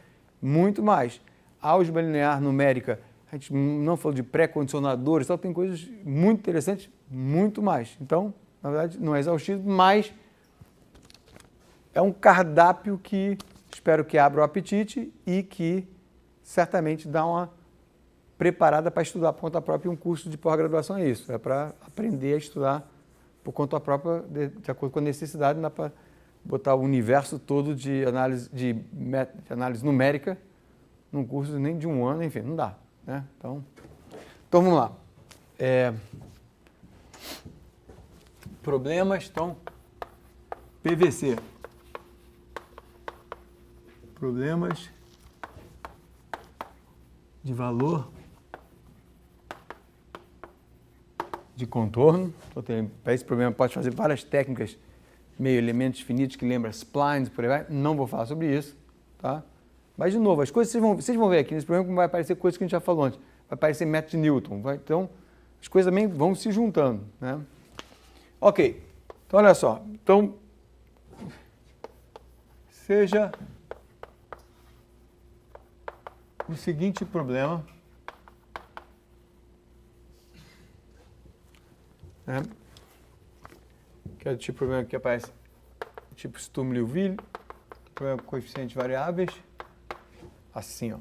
muito mais. Álgebra linear numérica, a gente não falou de pré-condicionadores, só tem coisas muito interessantes, muito mais. Então, na verdade, não é exaustivo, mas é um cardápio que espero que abra o apetite e que certamente dá uma preparada para estudar por conta própria. Um curso de pós-graduação é isso, é para aprender a estudar por conta própria, de acordo com a necessidade, não dá para botar o universo todo de análise numérica num curso nem de um ano, enfim, não dá. Né? Então vamos lá. Problemas, então, PVC. Problemas de valor de contorno. Então, para esse problema pode fazer várias técnicas, meio elementos finitos que lembra splines, por aí vai. Não vou falar sobre isso, tá? Mas, de novo, as coisas vocês vão ver aqui nesse problema como vai aparecer coisas que a gente já falou antes. Vai aparecer método de Newton. Então, as coisas também vão se juntando, né? Ok. Então, olha só. Então, seja o seguinte problema, né? Que é o tipo de problema que aparece tipo Sturm-Liouville, problema com coeficientes variáveis, assim, ó.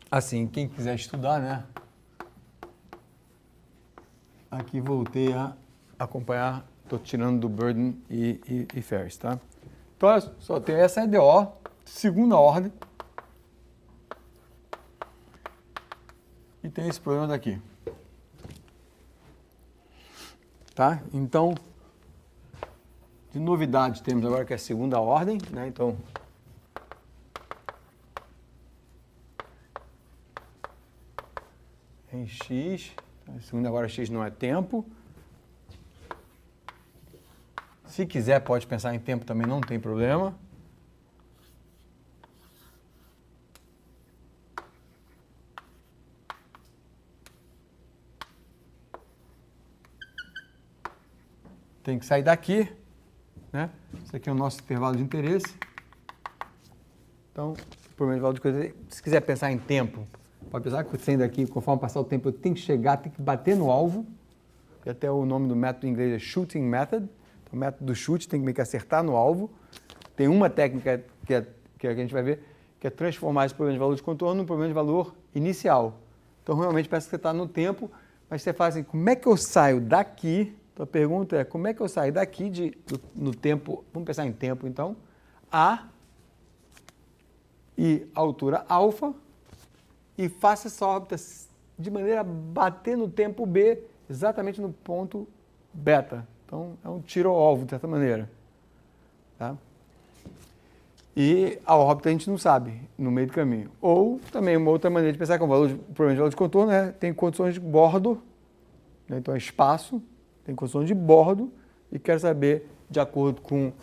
Assim, quem quiser estudar, né? Aqui voltei a acompanhar, estou tirando do Burden e Ferris, tá? Então, olha só, tem essa EDO, segunda ordem, e tem esse problema daqui. Tá? Então, de novidade, temos agora que é a segunda ordem, né? Então, em x, a segunda agora x não é tempo. Se quiser, pode pensar em tempo também, não tem problema. Tem que sair daqui, né? Esse aqui é o nosso intervalo de interesse. Então, problema de valor de coisa, se quiser pensar em tempo, pode pensar que saindo daqui, conforme passar o tempo, eu tenho que chegar, tenho que bater no alvo. E até o nome do método em inglês é shooting method. Então, o método do chute tem que meio que acertar no alvo. Tem uma técnica que a gente vai ver que é transformar esse problema de valor de contorno num problema de valor inicial. Então, realmente, parece que você está no tempo, mas você fala assim, como é que eu saio daqui? Então, a pergunta é, como é que eu saio daqui no tempo, vamos pensar em tempo, então, A e altura alfa, e faça essa órbita de maneira a bater no tempo B, exatamente no ponto beta. Então, é um tiro ao alvo, de certa maneira. Tá? E a órbita a gente não sabe, no meio do caminho. Ou também uma outra maneira de pensar que o problema de valor de contorno tem condições de bordo, né? Então é espaço, tem condições de bordo, e quero saber, de acordo com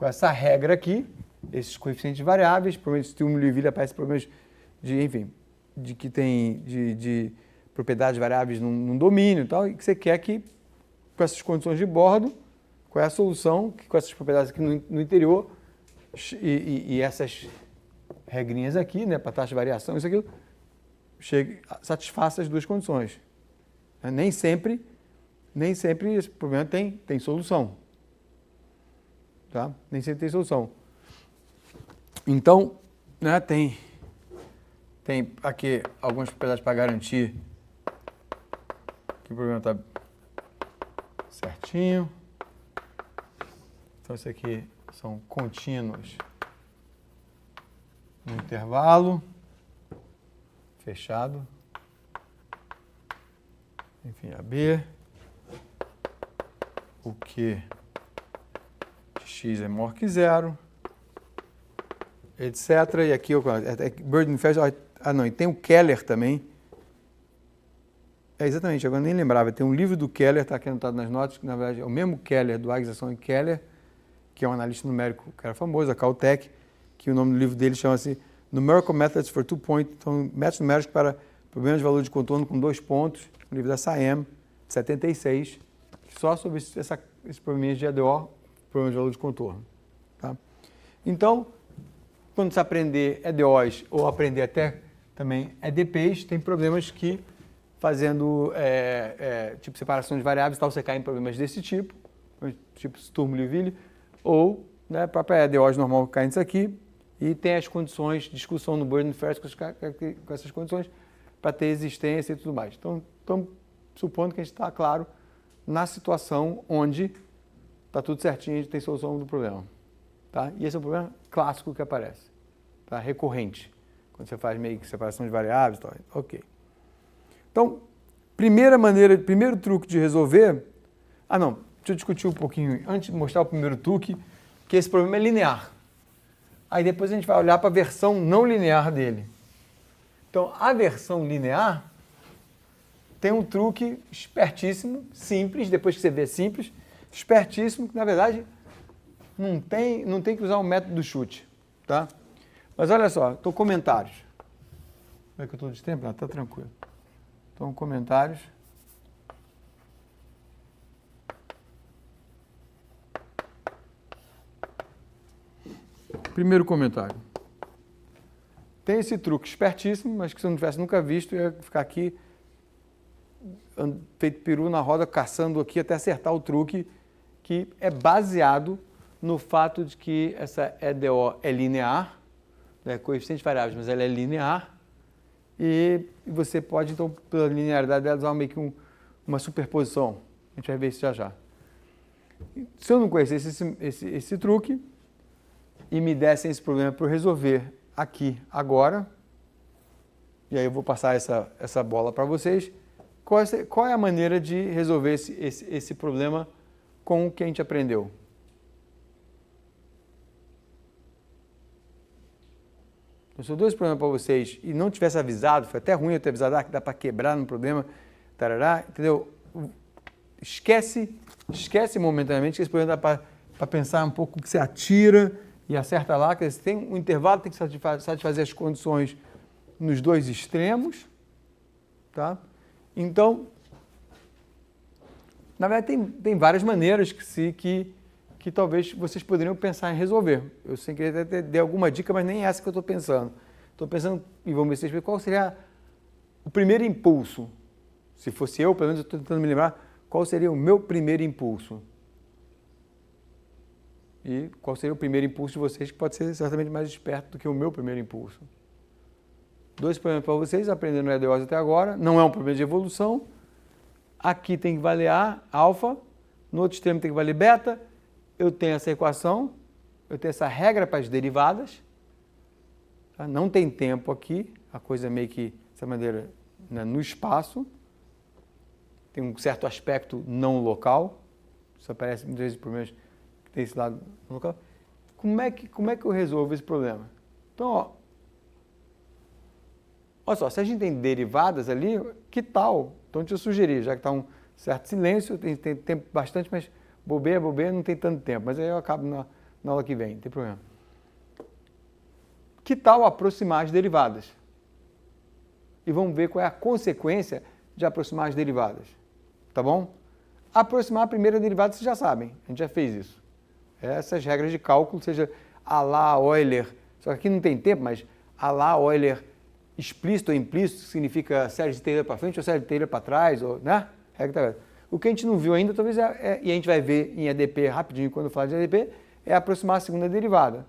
essa regra aqui, esses coeficientes variáveis, problemas de Sturm-Liouville aparecem problemas de propriedades variáveis num domínio e tal, e que você quer que, com essas condições de bordo, qual é a solução, que com essas propriedades aqui no interior, e essas regrinhas aqui, né, para taxa de variação, isso aqui, satisfaça as duas condições. Nem sempre esse problema tem solução. Tá? Nem sempre tem solução. Então, né, tem aqui algumas propriedades para garantir que o problema está certinho. Então, isso aqui são contínuos no intervalo fechado. Enfim, AB. O Q de x é maior que zero, etc. E aqui, Burdenfeld, e tem o Keller também. Exatamente, agora nem lembrava. Tem um livro do Keller, está aqui anotado nas notas, que na verdade é o mesmo Keller, do Agassiz e Keller, que é um analista numérico que era famoso, a Caltech, que o nome do livro dele chama-se Numerical Methods for 2 Points, então, métodos numéricos para problemas de valor de contorno com 2 pontos, um livro da SAEM, de 76, só sobre esse probleminha de EDO, problema de valor de contorno. Tá? Então, quando você aprender EDOs ou aprender até também EDPs, tem problemas que, fazendo tipo separação de variáveis e tal, você cai em problemas desse tipo Sturm-Liouville, ou né, a própria EDOs normal cai nisso aqui, e tem as condições, discussão no Burdenfeld com essas condições, para ter existência e tudo mais. Então, estamos supondo que a gente está, claro, na situação onde está tudo certinho, a gente tem solução do problema. Tá? E esse é o problema clássico que aparece, tá? Recorrente, quando você faz meio que separação de variáveis e tal. Ok. Então, primeiro truque de resolver... deixa eu discutir um pouquinho, antes de mostrar o primeiro truque, que esse problema é linear. Aí depois a gente vai olhar para a versão não linear dele. Então, a versão linear tem um truque espertíssimo, simples, depois que você vê simples, espertíssimo, que na verdade não tem que usar o método do chute, tá? Mas olha só, estou comentários. Como é que eu estou de tempo? Está tranquilo. Então, comentários. Primeiro comentário. Tem esse truque espertíssimo, mas que se eu não tivesse nunca visto, eu ia ficar aqui feito peru na roda, caçando aqui até acertar o truque, que é baseado no fato de que essa EDO é linear, né, coeficiente variáveis, mas ela é linear, e você pode, então, pela linearidade dela, usar meio que uma superposição. A gente vai ver isso já já. Se eu não conhecesse esse truque, e me dessem esse problema para eu resolver aqui, agora, e aí eu vou passar essa bola para vocês, qual é a maneira de resolver esse problema com o que a gente aprendeu? Então, se eu dou esse problema para vocês e não tivesse avisado, foi até ruim eu ter avisado, que dá para quebrar no problema, tarará, entendeu? Esquece momentaneamente que esse problema dá para pensar um pouco o que você atira e acerta lá, que tem um intervalo, tem que satisfazer as condições nos dois extremos, tá? Então, na verdade, tem várias maneiras que talvez vocês poderiam pensar em resolver. Eu sem querer até dar alguma dica, mas nem essa que eu estou pensando. Estou pensando, e vamos ver se vocês veem, qual seria o primeiro impulso. Se fosse eu, pelo menos eu estou tentando me lembrar, qual seria o meu primeiro impulso. E qual seria o primeiro impulso de vocês, que pode ser certamente mais esperto do que o meu primeiro impulso. 2 problemas para vocês, aprendendo EDOs até agora, não é um problema de evolução. Aqui tem que valer A, alfa, no outro extremo tem que valer beta. Eu tenho essa equação, eu tenho essa regra para as derivadas. Tá? Não tem tempo aqui, a coisa é meio que, dessa maneira, né, no espaço. Tem um certo aspecto não local. Isso aparece muitas vezes em problemas que tem esse lado local. Como é que eu resolvo esse problema? Então, olha só, se a gente tem derivadas ali, que tal? Então, deixa eu sugerir, já que está um certo silêncio, tem tempo bastante, mas bobeira, não tem tanto tempo. Mas aí eu acabo na aula que vem, não tem problema. Que tal aproximar as derivadas? E vamos ver qual é a consequência de aproximar as derivadas. Tá bom? Aproximar a primeira derivada, vocês já sabem, a gente já fez isso. Essas regras de cálculo, seja a lá Euler, só que aqui não tem tempo, mas a lá Euler explícito ou implícito, significa série de Taylor para frente ou série de Taylor para trás, ou, né? O que a gente não viu ainda, talvez, e a gente vai ver em EDP rapidinho quando eu falar de EDP, é aproximar a segunda derivada.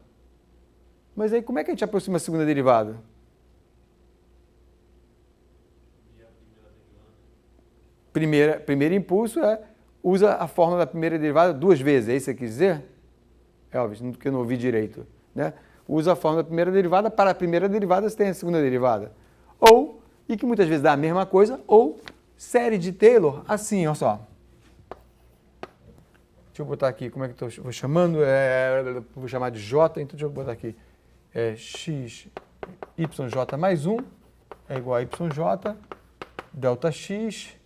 Mas aí, como é que a gente aproxima a segunda derivada? Primeiro impulso usa a fórmula da primeira derivada 2 vezes, é isso que você quis dizer? Elvis, que eu não ouvi direito, né? Usa a fórmula da primeira derivada, para a primeira derivada você tem a segunda derivada. Ou, e que muitas vezes dá a mesma coisa, ou série de Taylor, assim, olha só. Deixa eu botar aqui, como é que eu vou chamando? Vou chamar de J, então deixa eu botar aqui. X, YJ mais 1 é igual a YJ, delta X,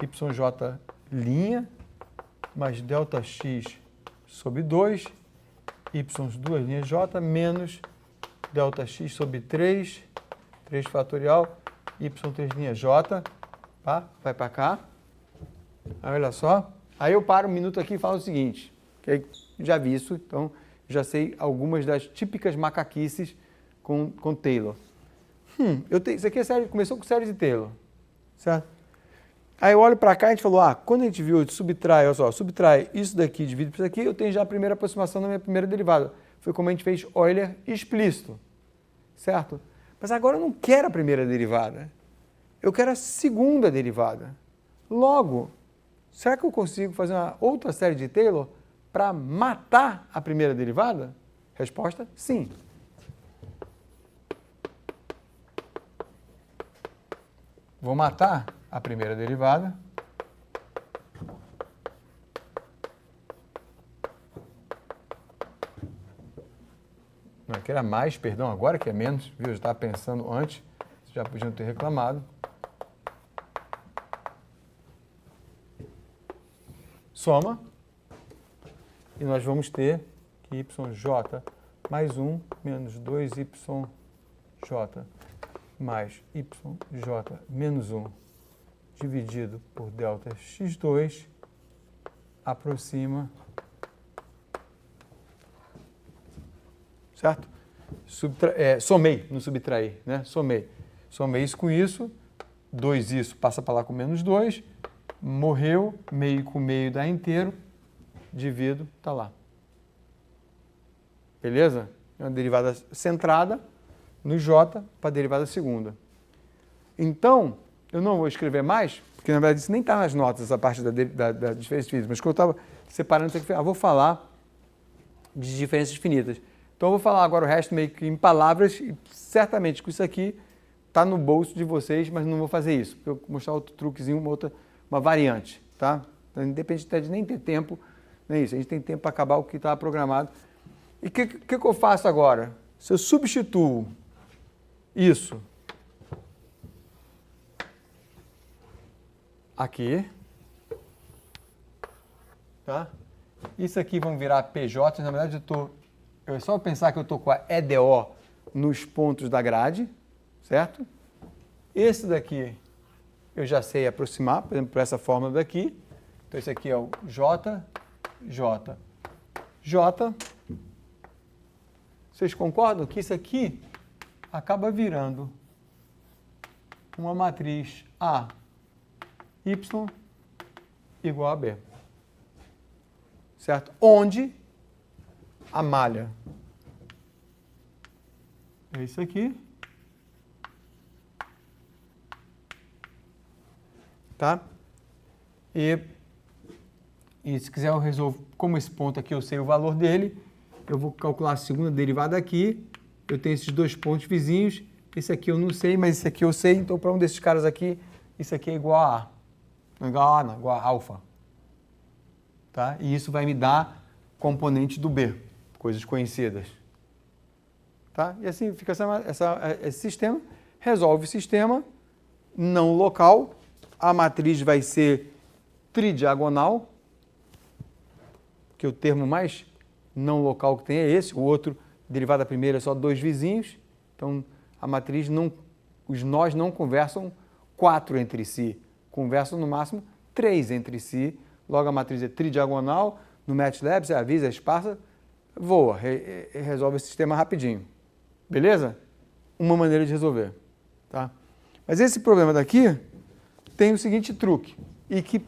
YJ linha, mais delta X sobre 2, Y2 linha J, menos delta X sobre 3 fatorial, Y3 linha J, tá? Vai para cá. Aí, olha só. Aí eu paro um minuto aqui e falo o seguinte, que aí já vi isso, então já sei algumas das típicas macaquices com Taylor. Isso aqui começou com série de Taylor, certo? Aí eu olho para cá e a gente falou, quando a gente viu, subtrai, olha só, subtrai isso daqui, divide por isso aqui, eu tenho já a primeira aproximação da minha primeira derivada. Foi como a gente fez Euler explícito, certo? Mas agora eu não quero a primeira derivada, eu quero a segunda derivada. Logo, será que eu consigo fazer uma outra série de Taylor para matar a primeira derivada? Resposta, sim. Vou matar a primeira derivada. Não, aqui era mais, perdão, agora que é menos, viu? Eu já estava pensando antes, vocês já podiam ter reclamado. Soma. E nós vamos ter que YJ mais 1 menos 2YJ mais YJ menos 1 dividido por delta X2 aproxima, certo? Somei, não subtraí, né? Somei isso com isso, 2 isso passa para lá com menos 2, morreu, meio com meio dá inteiro, divido, está lá. Beleza? É uma derivada centrada no J para a derivada segunda. Então, eu não vou escrever mais, porque na verdade isso nem está nas notas, essa parte da diferença física, mas quando eu estava separando isso aqui, vou falar de diferenças finitas. Então, eu vou falar agora o resto meio que em palavras, e certamente com isso aqui está no bolso de vocês, mas não vou fazer isso, porque eu vou mostrar outro truquezinho, uma variante, tá? Então, independente de nem ter tempo, nem isso, a gente tem tempo para acabar o que estava programado. E o que eu faço agora? Se eu substituo isso aqui, tá? Isso aqui vão virar PJ, na verdade é só pensar que eu estou com a EDO nos pontos da grade, certo? Esse daqui eu já sei aproximar, por exemplo, por essa fórmula daqui. Então, esse aqui é o J. Vocês concordam que isso aqui acaba virando uma matriz A, Y igual a B, certo? Onde a malha. É isso aqui. Tá? E se quiser eu resolvo, como esse ponto aqui eu sei o valor dele, eu vou calcular a segunda derivada aqui, eu tenho esses dois pontos vizinhos, esse aqui eu não sei, mas esse aqui eu sei, então para um desses caras aqui, isso aqui é igual a A. Não é igual a A, não, igual a alfa. Tá? E isso vai me dar componente do B, coisas conhecidas. Tá? E assim fica esse sistema, resolve o sistema não local, a matriz vai ser tridiagonal, que o termo mais não local que tem é esse, o outro, derivada primeira, é só dois vizinhos, então a matriz não, os nós não conversam 4 entre si, conversam no máximo 3 entre si, logo a matriz é tridiagonal, no MATLAB você avisa, é esparsa, voa, resolve esse sistema rapidinho, beleza? Uma maneira de resolver, tá? Mas esse problema daqui tem o seguinte truque, e que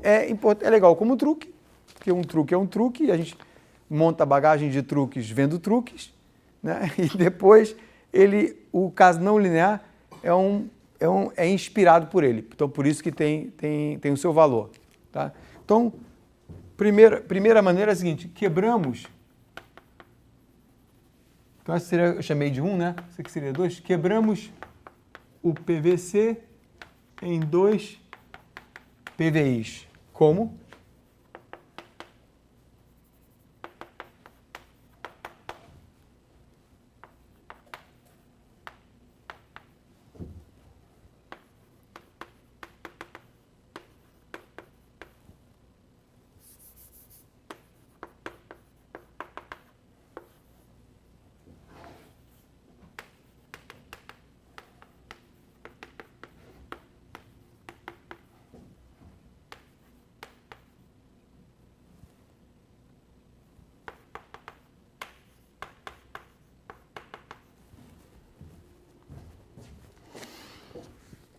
é legal como truque, porque um truque é um truque, e a gente monta a bagagem de truques vendo truques, né? E depois o caso não linear é inspirado por ele. Então, por isso que tem o seu valor. Tá? Então, primeira maneira é a seguinte, quebramos, então essa seria, eu chamei de 1, né? Isso aqui seria 2, quebramos o PVC em 2 PVIs. Como?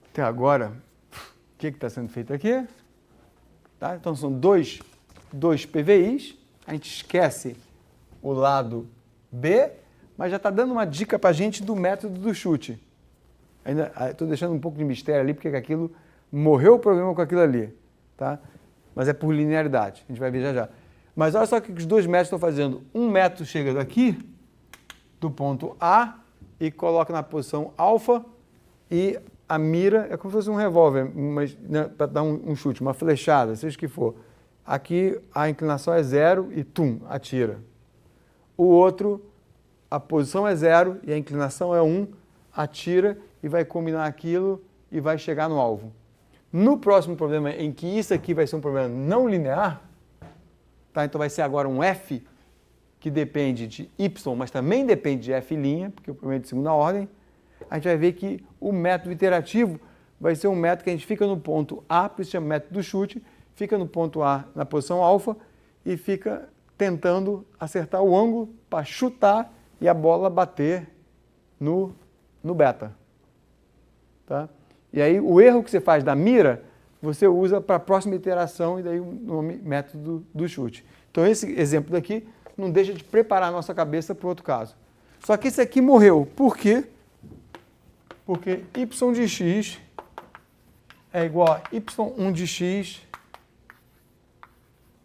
Até agora, o que está sendo feito aqui? Tá? Então, são dois PVIs, a gente esquece o lado B, mas já está dando uma dica para a gente do método do chute. Ainda estou deixando um pouco de mistério ali, porque aquilo morreu o problema com aquilo ali. Tá? Mas é por linearidade, a gente vai ver já já. Mas olha só o que os dois métodos estão fazendo. Um método chega daqui, do ponto A, e coloca na posição alfa, e a mira é como se fosse um revólver, né, para dar um chute, uma flechada, seja o que for. Aqui a inclinação é 0 e tum, atira. O outro, a posição é 0 e a inclinação é 1, atira e vai combinar aquilo e vai chegar no alvo. No próximo problema, em que isso aqui vai ser um problema não linear, tá? Então vai ser agora um F que depende de Y, mas também depende de F', porque o problema é de segunda ordem. A gente vai ver que o método iterativo vai ser um método que a gente fica no ponto A, por isso chama método do chute, fica no ponto A na posição alfa e fica tentando acertar o ângulo para chutar e a bola bater no beta. Tá? E aí o erro que você faz da mira, você usa para a próxima iteração e daí o nome método do chute. Então esse exemplo daqui não deixa de preparar a nossa cabeça para o outro caso. Só que esse aqui morreu. Por quê? Porque y de x é igual a y1 de x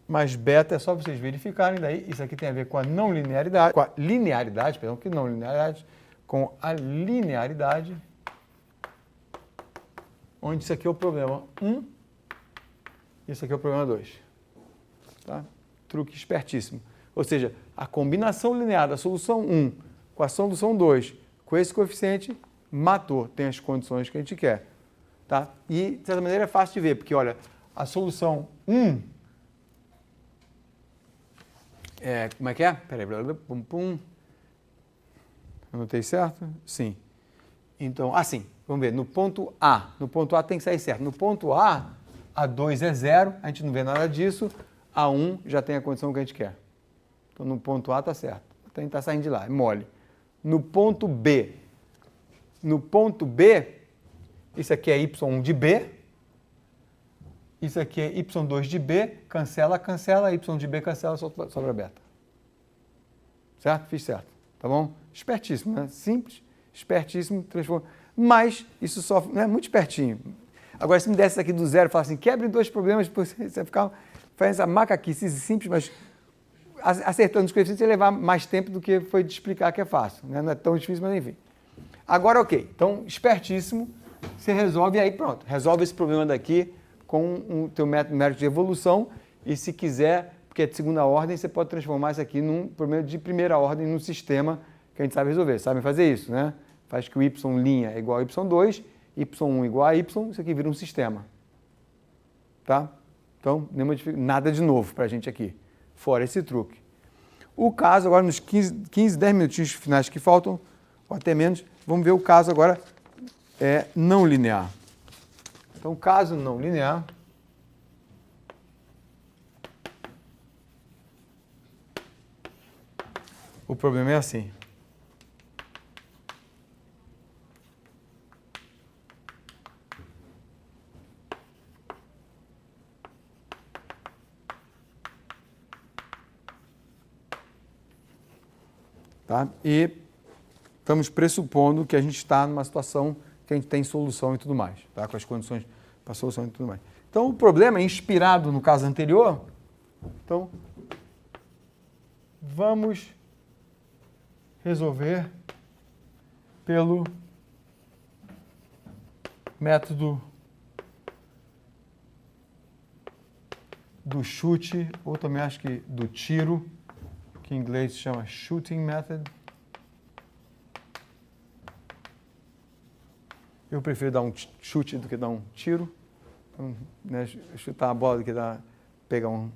mais beta, é só vocês verificarem, daí isso aqui tem a ver com a não linearidade, com a linearidade, perdão, que não linearidade, com a linearidade, onde isso aqui é o problema 1 e isso aqui é o problema 2. Tá? Truque espertíssimo. Ou seja, a combinação linear da solução 1 com a solução 2, com esse coeficiente, matou, tem as condições que a gente quer. Tá? E, de certa maneira, é fácil de ver, porque, olha, a solução 1, como é que é? Peraí, pum, pum. Anotei certo? Sim. Então, assim, vamos ver, no ponto A tem que sair certo. No ponto A, A2 é 0, a gente não vê nada disso, A1 já tem a condição que a gente quer. Então, no ponto A está certo. Então, a gente está saindo de lá, é mole. No ponto B, isso aqui é Y1 de B, isso aqui é Y2 de B, cancela, Y de B cancela, sobra beta. certo? Fiz certo, tá bom? Espertíssimo, né? Simples, espertíssimo, transforma. Mas isso só não é muito espertinho. Agora, se me desse aqui do zero e falasse assim, quebre 2 problemas, você vai ficar fazendo essa macaquice simples, mas acertando os coeficientes ia levar mais tempo do que foi de explicar que é fácil, né? Não é tão difícil, mas enfim. Agora, ok. Então, espertíssimo, você resolve e aí pronto. Resolve esse problema daqui com o teu método de evolução e se quiser, porque é de segunda ordem, você pode transformar isso aqui num problema de primeira ordem, num sistema que a gente sabe resolver. Sabem fazer isso, né? Faz que o y' é igual a y2, y1 igual a y, isso aqui vira um sistema. Tá? Então, nada de novo para a gente aqui, fora esse truque. O caso, agora nos 10 minutinhos finais que faltam, ou até menos, vamos ver o caso agora não linear. Então, caso não linear, o problema é assim. Tá? E estamos pressupondo que a gente está numa situação que a gente tem solução e tudo mais, tá? Com as condições para solução e tudo mais. Então, o problema é inspirado no caso anterior. Então, vamos resolver pelo método do chute, ou também acho que do tiro, que em inglês se chama shooting method. Eu prefiro dar um chute do que dar um tiro. Então, né, chutar a bola do que pegar uma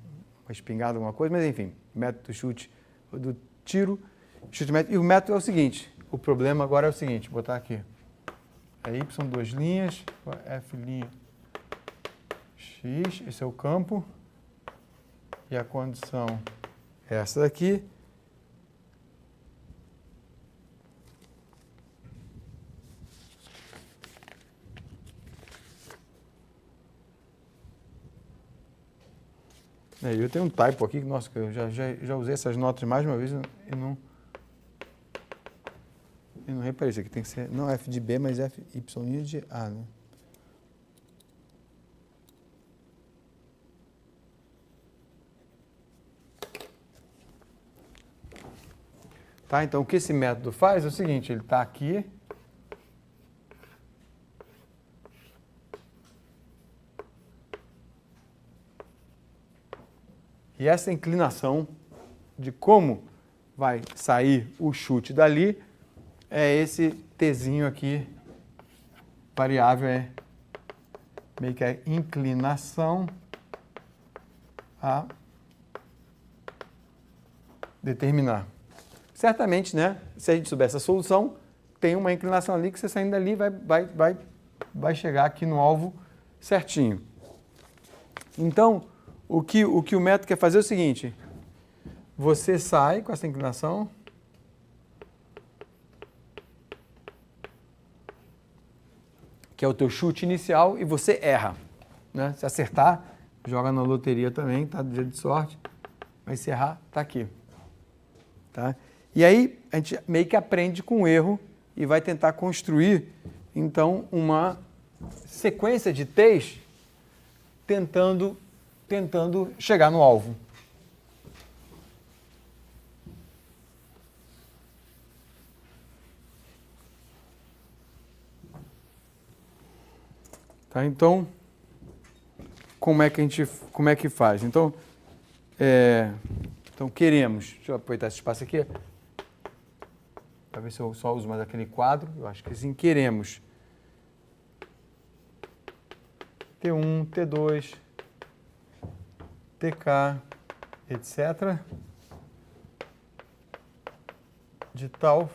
espingarda, alguma coisa, mas enfim, método do chute ou do tiro. Chute método. E o método é o seguinte, o problema agora é o seguinte, vou botar aqui. É y, 2 linhas, f' x, esse é o campo. E a condição é essa daqui. Eu tenho um typo aqui, nossa, eu já usei essas notas mais uma vez e não reparei. Isso aqui tem que ser, não f de b, mas f y de a, né? Tá, então o que esse método faz é o seguinte, ele está aqui. E essa inclinação de como vai sair o chute dali é esse tzinho aqui, variável é meio que a inclinação a determinar. Certamente, né, se a gente souber essa solução, tem uma inclinação ali que você saindo dali vai chegar aqui no alvo certinho. Então, o que o método quer fazer é o seguinte, você sai com essa inclinação, que é o teu chute inicial, e você erra, né? Se acertar, joga na loteria também, tá do jeito de sorte, mas se errar, tá aqui. Tá? E aí, a gente meio que aprende com o erro e vai tentar construir, então, uma sequência de T's tentando chegar no alvo. Tá? Então, como é que faz? Então, queremos, deixa eu aproveitar esse espaço aqui, para ver se eu só uso mais aquele quadro, eu acho que sim, queremos T1, T2, TK, etc., de tal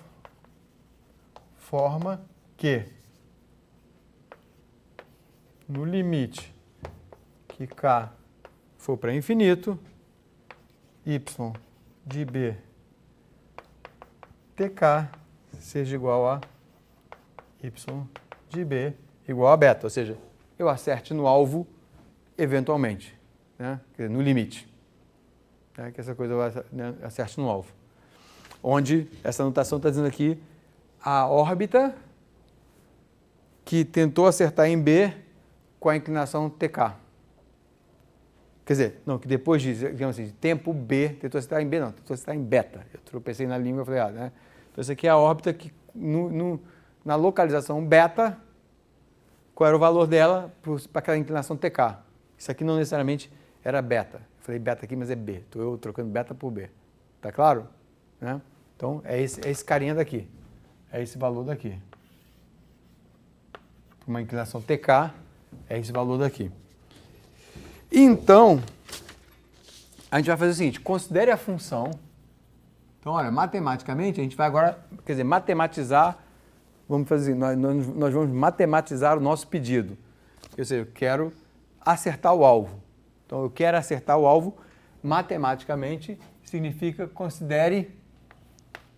forma que, no limite que K for para infinito, y de B TK seja igual a y de B igual a beta, ou seja, eu acerte no alvo eventualmente, né? No limite, né? Que essa coisa vai, né, acerte no alvo. onde essa notação está dizendo aqui a órbita que tentou acertar em B com a inclinação TK. Quer dizer, não, que depois de, digamos assim, tempo B, tentou acertar em B, não, tentou acertar em beta. Eu tropecei na língua e falei, né? Então, essa aqui é a órbita que, na localização beta, qual era o valor dela para aquela inclinação TK. Isso aqui não necessariamente era beta. Eu falei beta aqui, mas é B. Estou eu trocando beta por B. Tá claro? Né? Então, é esse carinha daqui. É esse valor daqui. Uma inclinação TK é esse valor daqui. Então, a gente vai fazer o seguinte, considere a função. Então, olha, matematicamente, a gente vai agora, quer dizer, matematizar, vamos fazer assim, nós vamos matematizar o nosso pedido. Ou seja, eu quero acertar o alvo. Então, eu quero acertar o alvo, matematicamente, significa considere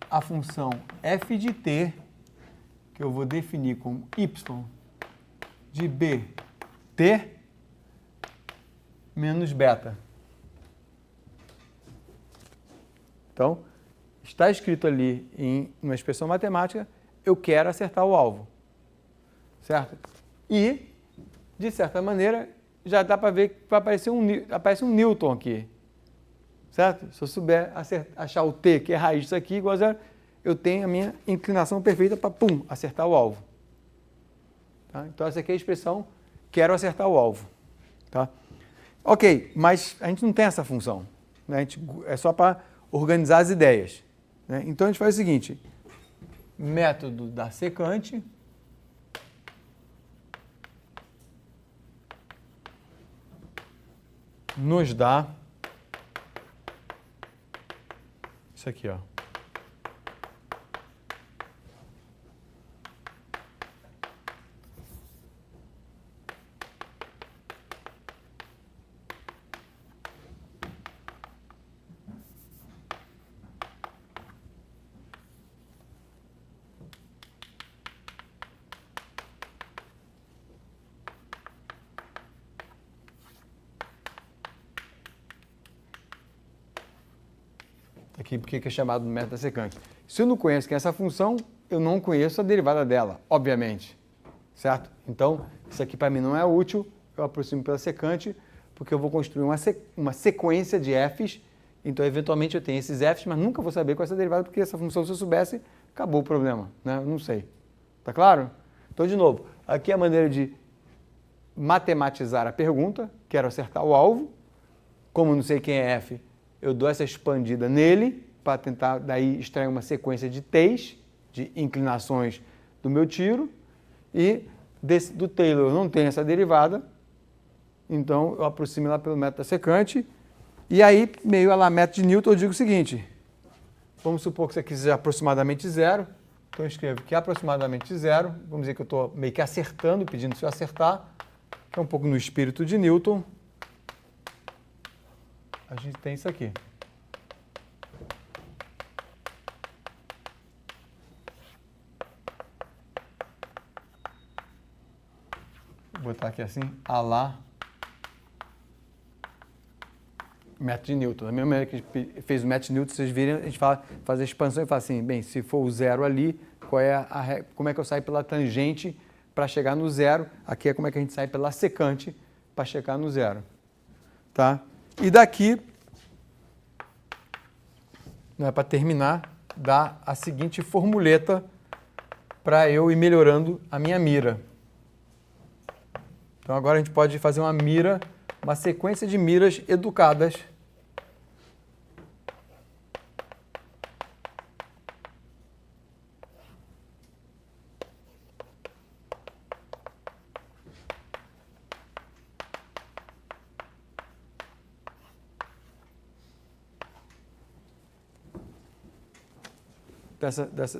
a função f de t, que eu vou definir como y de b t menos beta. Então, está escrito ali em uma expressão matemática, eu quero acertar o alvo. Certo? E, de certa maneira, já dá para ver que vai aparece um Newton aqui. Certo? Se eu souber achar o t, que é a raiz disso aqui, igual a zero, eu tenho a minha inclinação perfeita para, acertar o alvo. Tá? Então, essa aqui é a expressão quero acertar o alvo. Tá? Ok, mas a gente não tem essa função. Né? É só para organizar as ideias. Né? Então, a gente faz o seguinte, método da secante nos dá isso aqui, ó. Aqui porque é chamado de método da secante. Se eu não conheço quem é essa função, eu não conheço a derivada dela, obviamente. Certo? Então, isso aqui para mim não é útil, eu aproximo pela secante, porque eu vou construir uma sequência de f's, então eventualmente eu tenho esses f's, mas nunca vou saber qual é essa derivada, porque essa função, se eu soubesse, acabou o problema. Né? Eu não sei. Tá claro? Então, de novo, aqui é a maneira de matematizar a pergunta, quero acertar o alvo, como não sei quem é f, eu dou essa expandida nele para tentar daí extrair uma sequência de t's, de inclinações do meu tiro, e do Taylor eu não tenho essa derivada, então eu aproximo lá pelo método da secante, e aí, meio a lá método de Newton, eu digo o seguinte, vamos supor que isso aqui seja aproximadamente zero, então eu escrevo que é aproximadamente zero, vamos dizer que eu estou meio que acertando, pedindo se eu acertar, que é um pouco no espírito de Newton, a gente tem isso aqui. Vou botar aqui assim, a lá método de Newton. Da mesma maneira que a gente fez o método de Newton, vocês viram, a gente faz a expansão e fala assim, bem, se for o zero ali, como é que eu saio pela tangente para chegar no zero? Aqui é como é que a gente sai pela secante para chegar no zero. Tá? E daqui, para terminar, dá a seguinte formuleta para eu ir melhorando a minha mira. Então agora a gente pode fazer uma mira, uma sequência de miras educadas.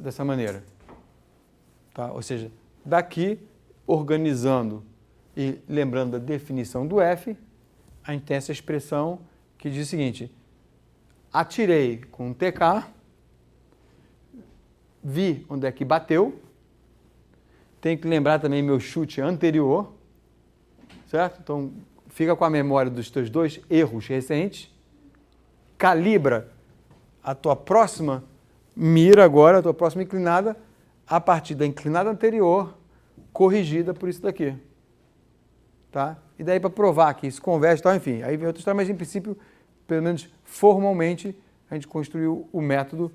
Dessa maneira. Tá? Ou seja, daqui, organizando e lembrando da definição do F, a gente tem essa expressão que diz o seguinte, atirei com TK, vi onde é que bateu, tem que lembrar também meu chute anterior, certo? Então, fica com a memória dos teus dois erros recentes, calibra a tua próxima mira agora a tua próxima inclinada a partir da inclinada anterior, corrigida por isso daqui. Tá? E daí para provar que isso converge e tal, enfim, aí vem outra história, mas em princípio, pelo menos formalmente, a gente construiu o método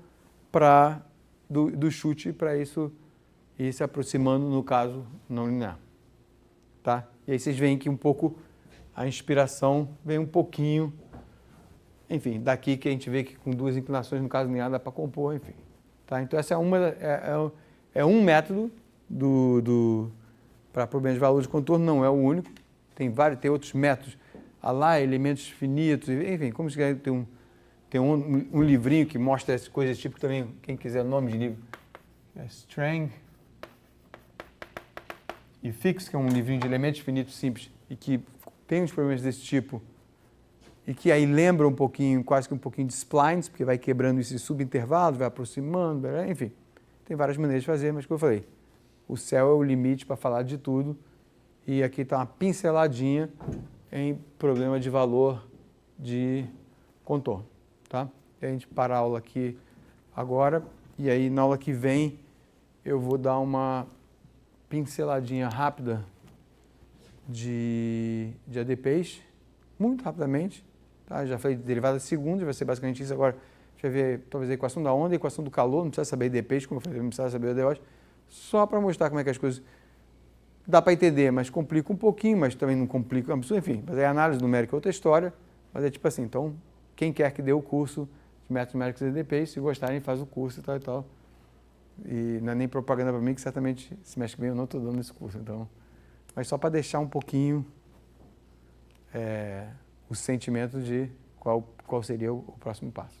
do chute para isso ir se aproximando, no caso, não linear. Tá? E aí vocês veem que um pouco a inspiração vem um pouquinho, enfim, daqui que a gente vê que com duas inclinações, no caso linear, dá para compor, enfim. Tá? Então essa é um método para problemas de valor de contorno, não é o único, tem outros métodos, lá elementos finitos, enfim, como se tem um livrinho que mostra essas coisas, tipo também, quem quiser o nome de livro, é Strang e Fix, que é um livrinho de elementos finitos simples e que tem uns problemas desse tipo e que aí lembra um pouquinho, quase que um pouquinho de splines, porque vai quebrando esses subintervalos, vai aproximando, enfim, tem várias maneiras de fazer, mas como eu falei, o céu é o limite para falar de tudo e aqui está uma pinceladinha em problema de valor de contorno, tá? E a gente para a aula aqui agora e aí na aula que vem eu vou dar uma pinceladinha rápida de ADPs, muito rapidamente, tá? Já falei de derivadas segundas, vai ser basicamente isso agora. A gente vai ver talvez a equação da onda, a equação do calor, não precisa saber ADPs, como eu falei, não precisa saber o ADOs, só para mostrar como é que as coisas dá para entender, mas complica um pouquinho, mas também não complica, enfim, mas aí a análise numérica é outra história, mas é tipo assim, então, quem quer que dê o curso de métodos numéricos e ADPs, se gostarem, faz o curso e tal e tal. E não é nem propaganda para mim, que certamente semestre que vem eu não estou dando esse curso, então, mas só para deixar um pouquinho o sentimento de qual seria o próximo passo.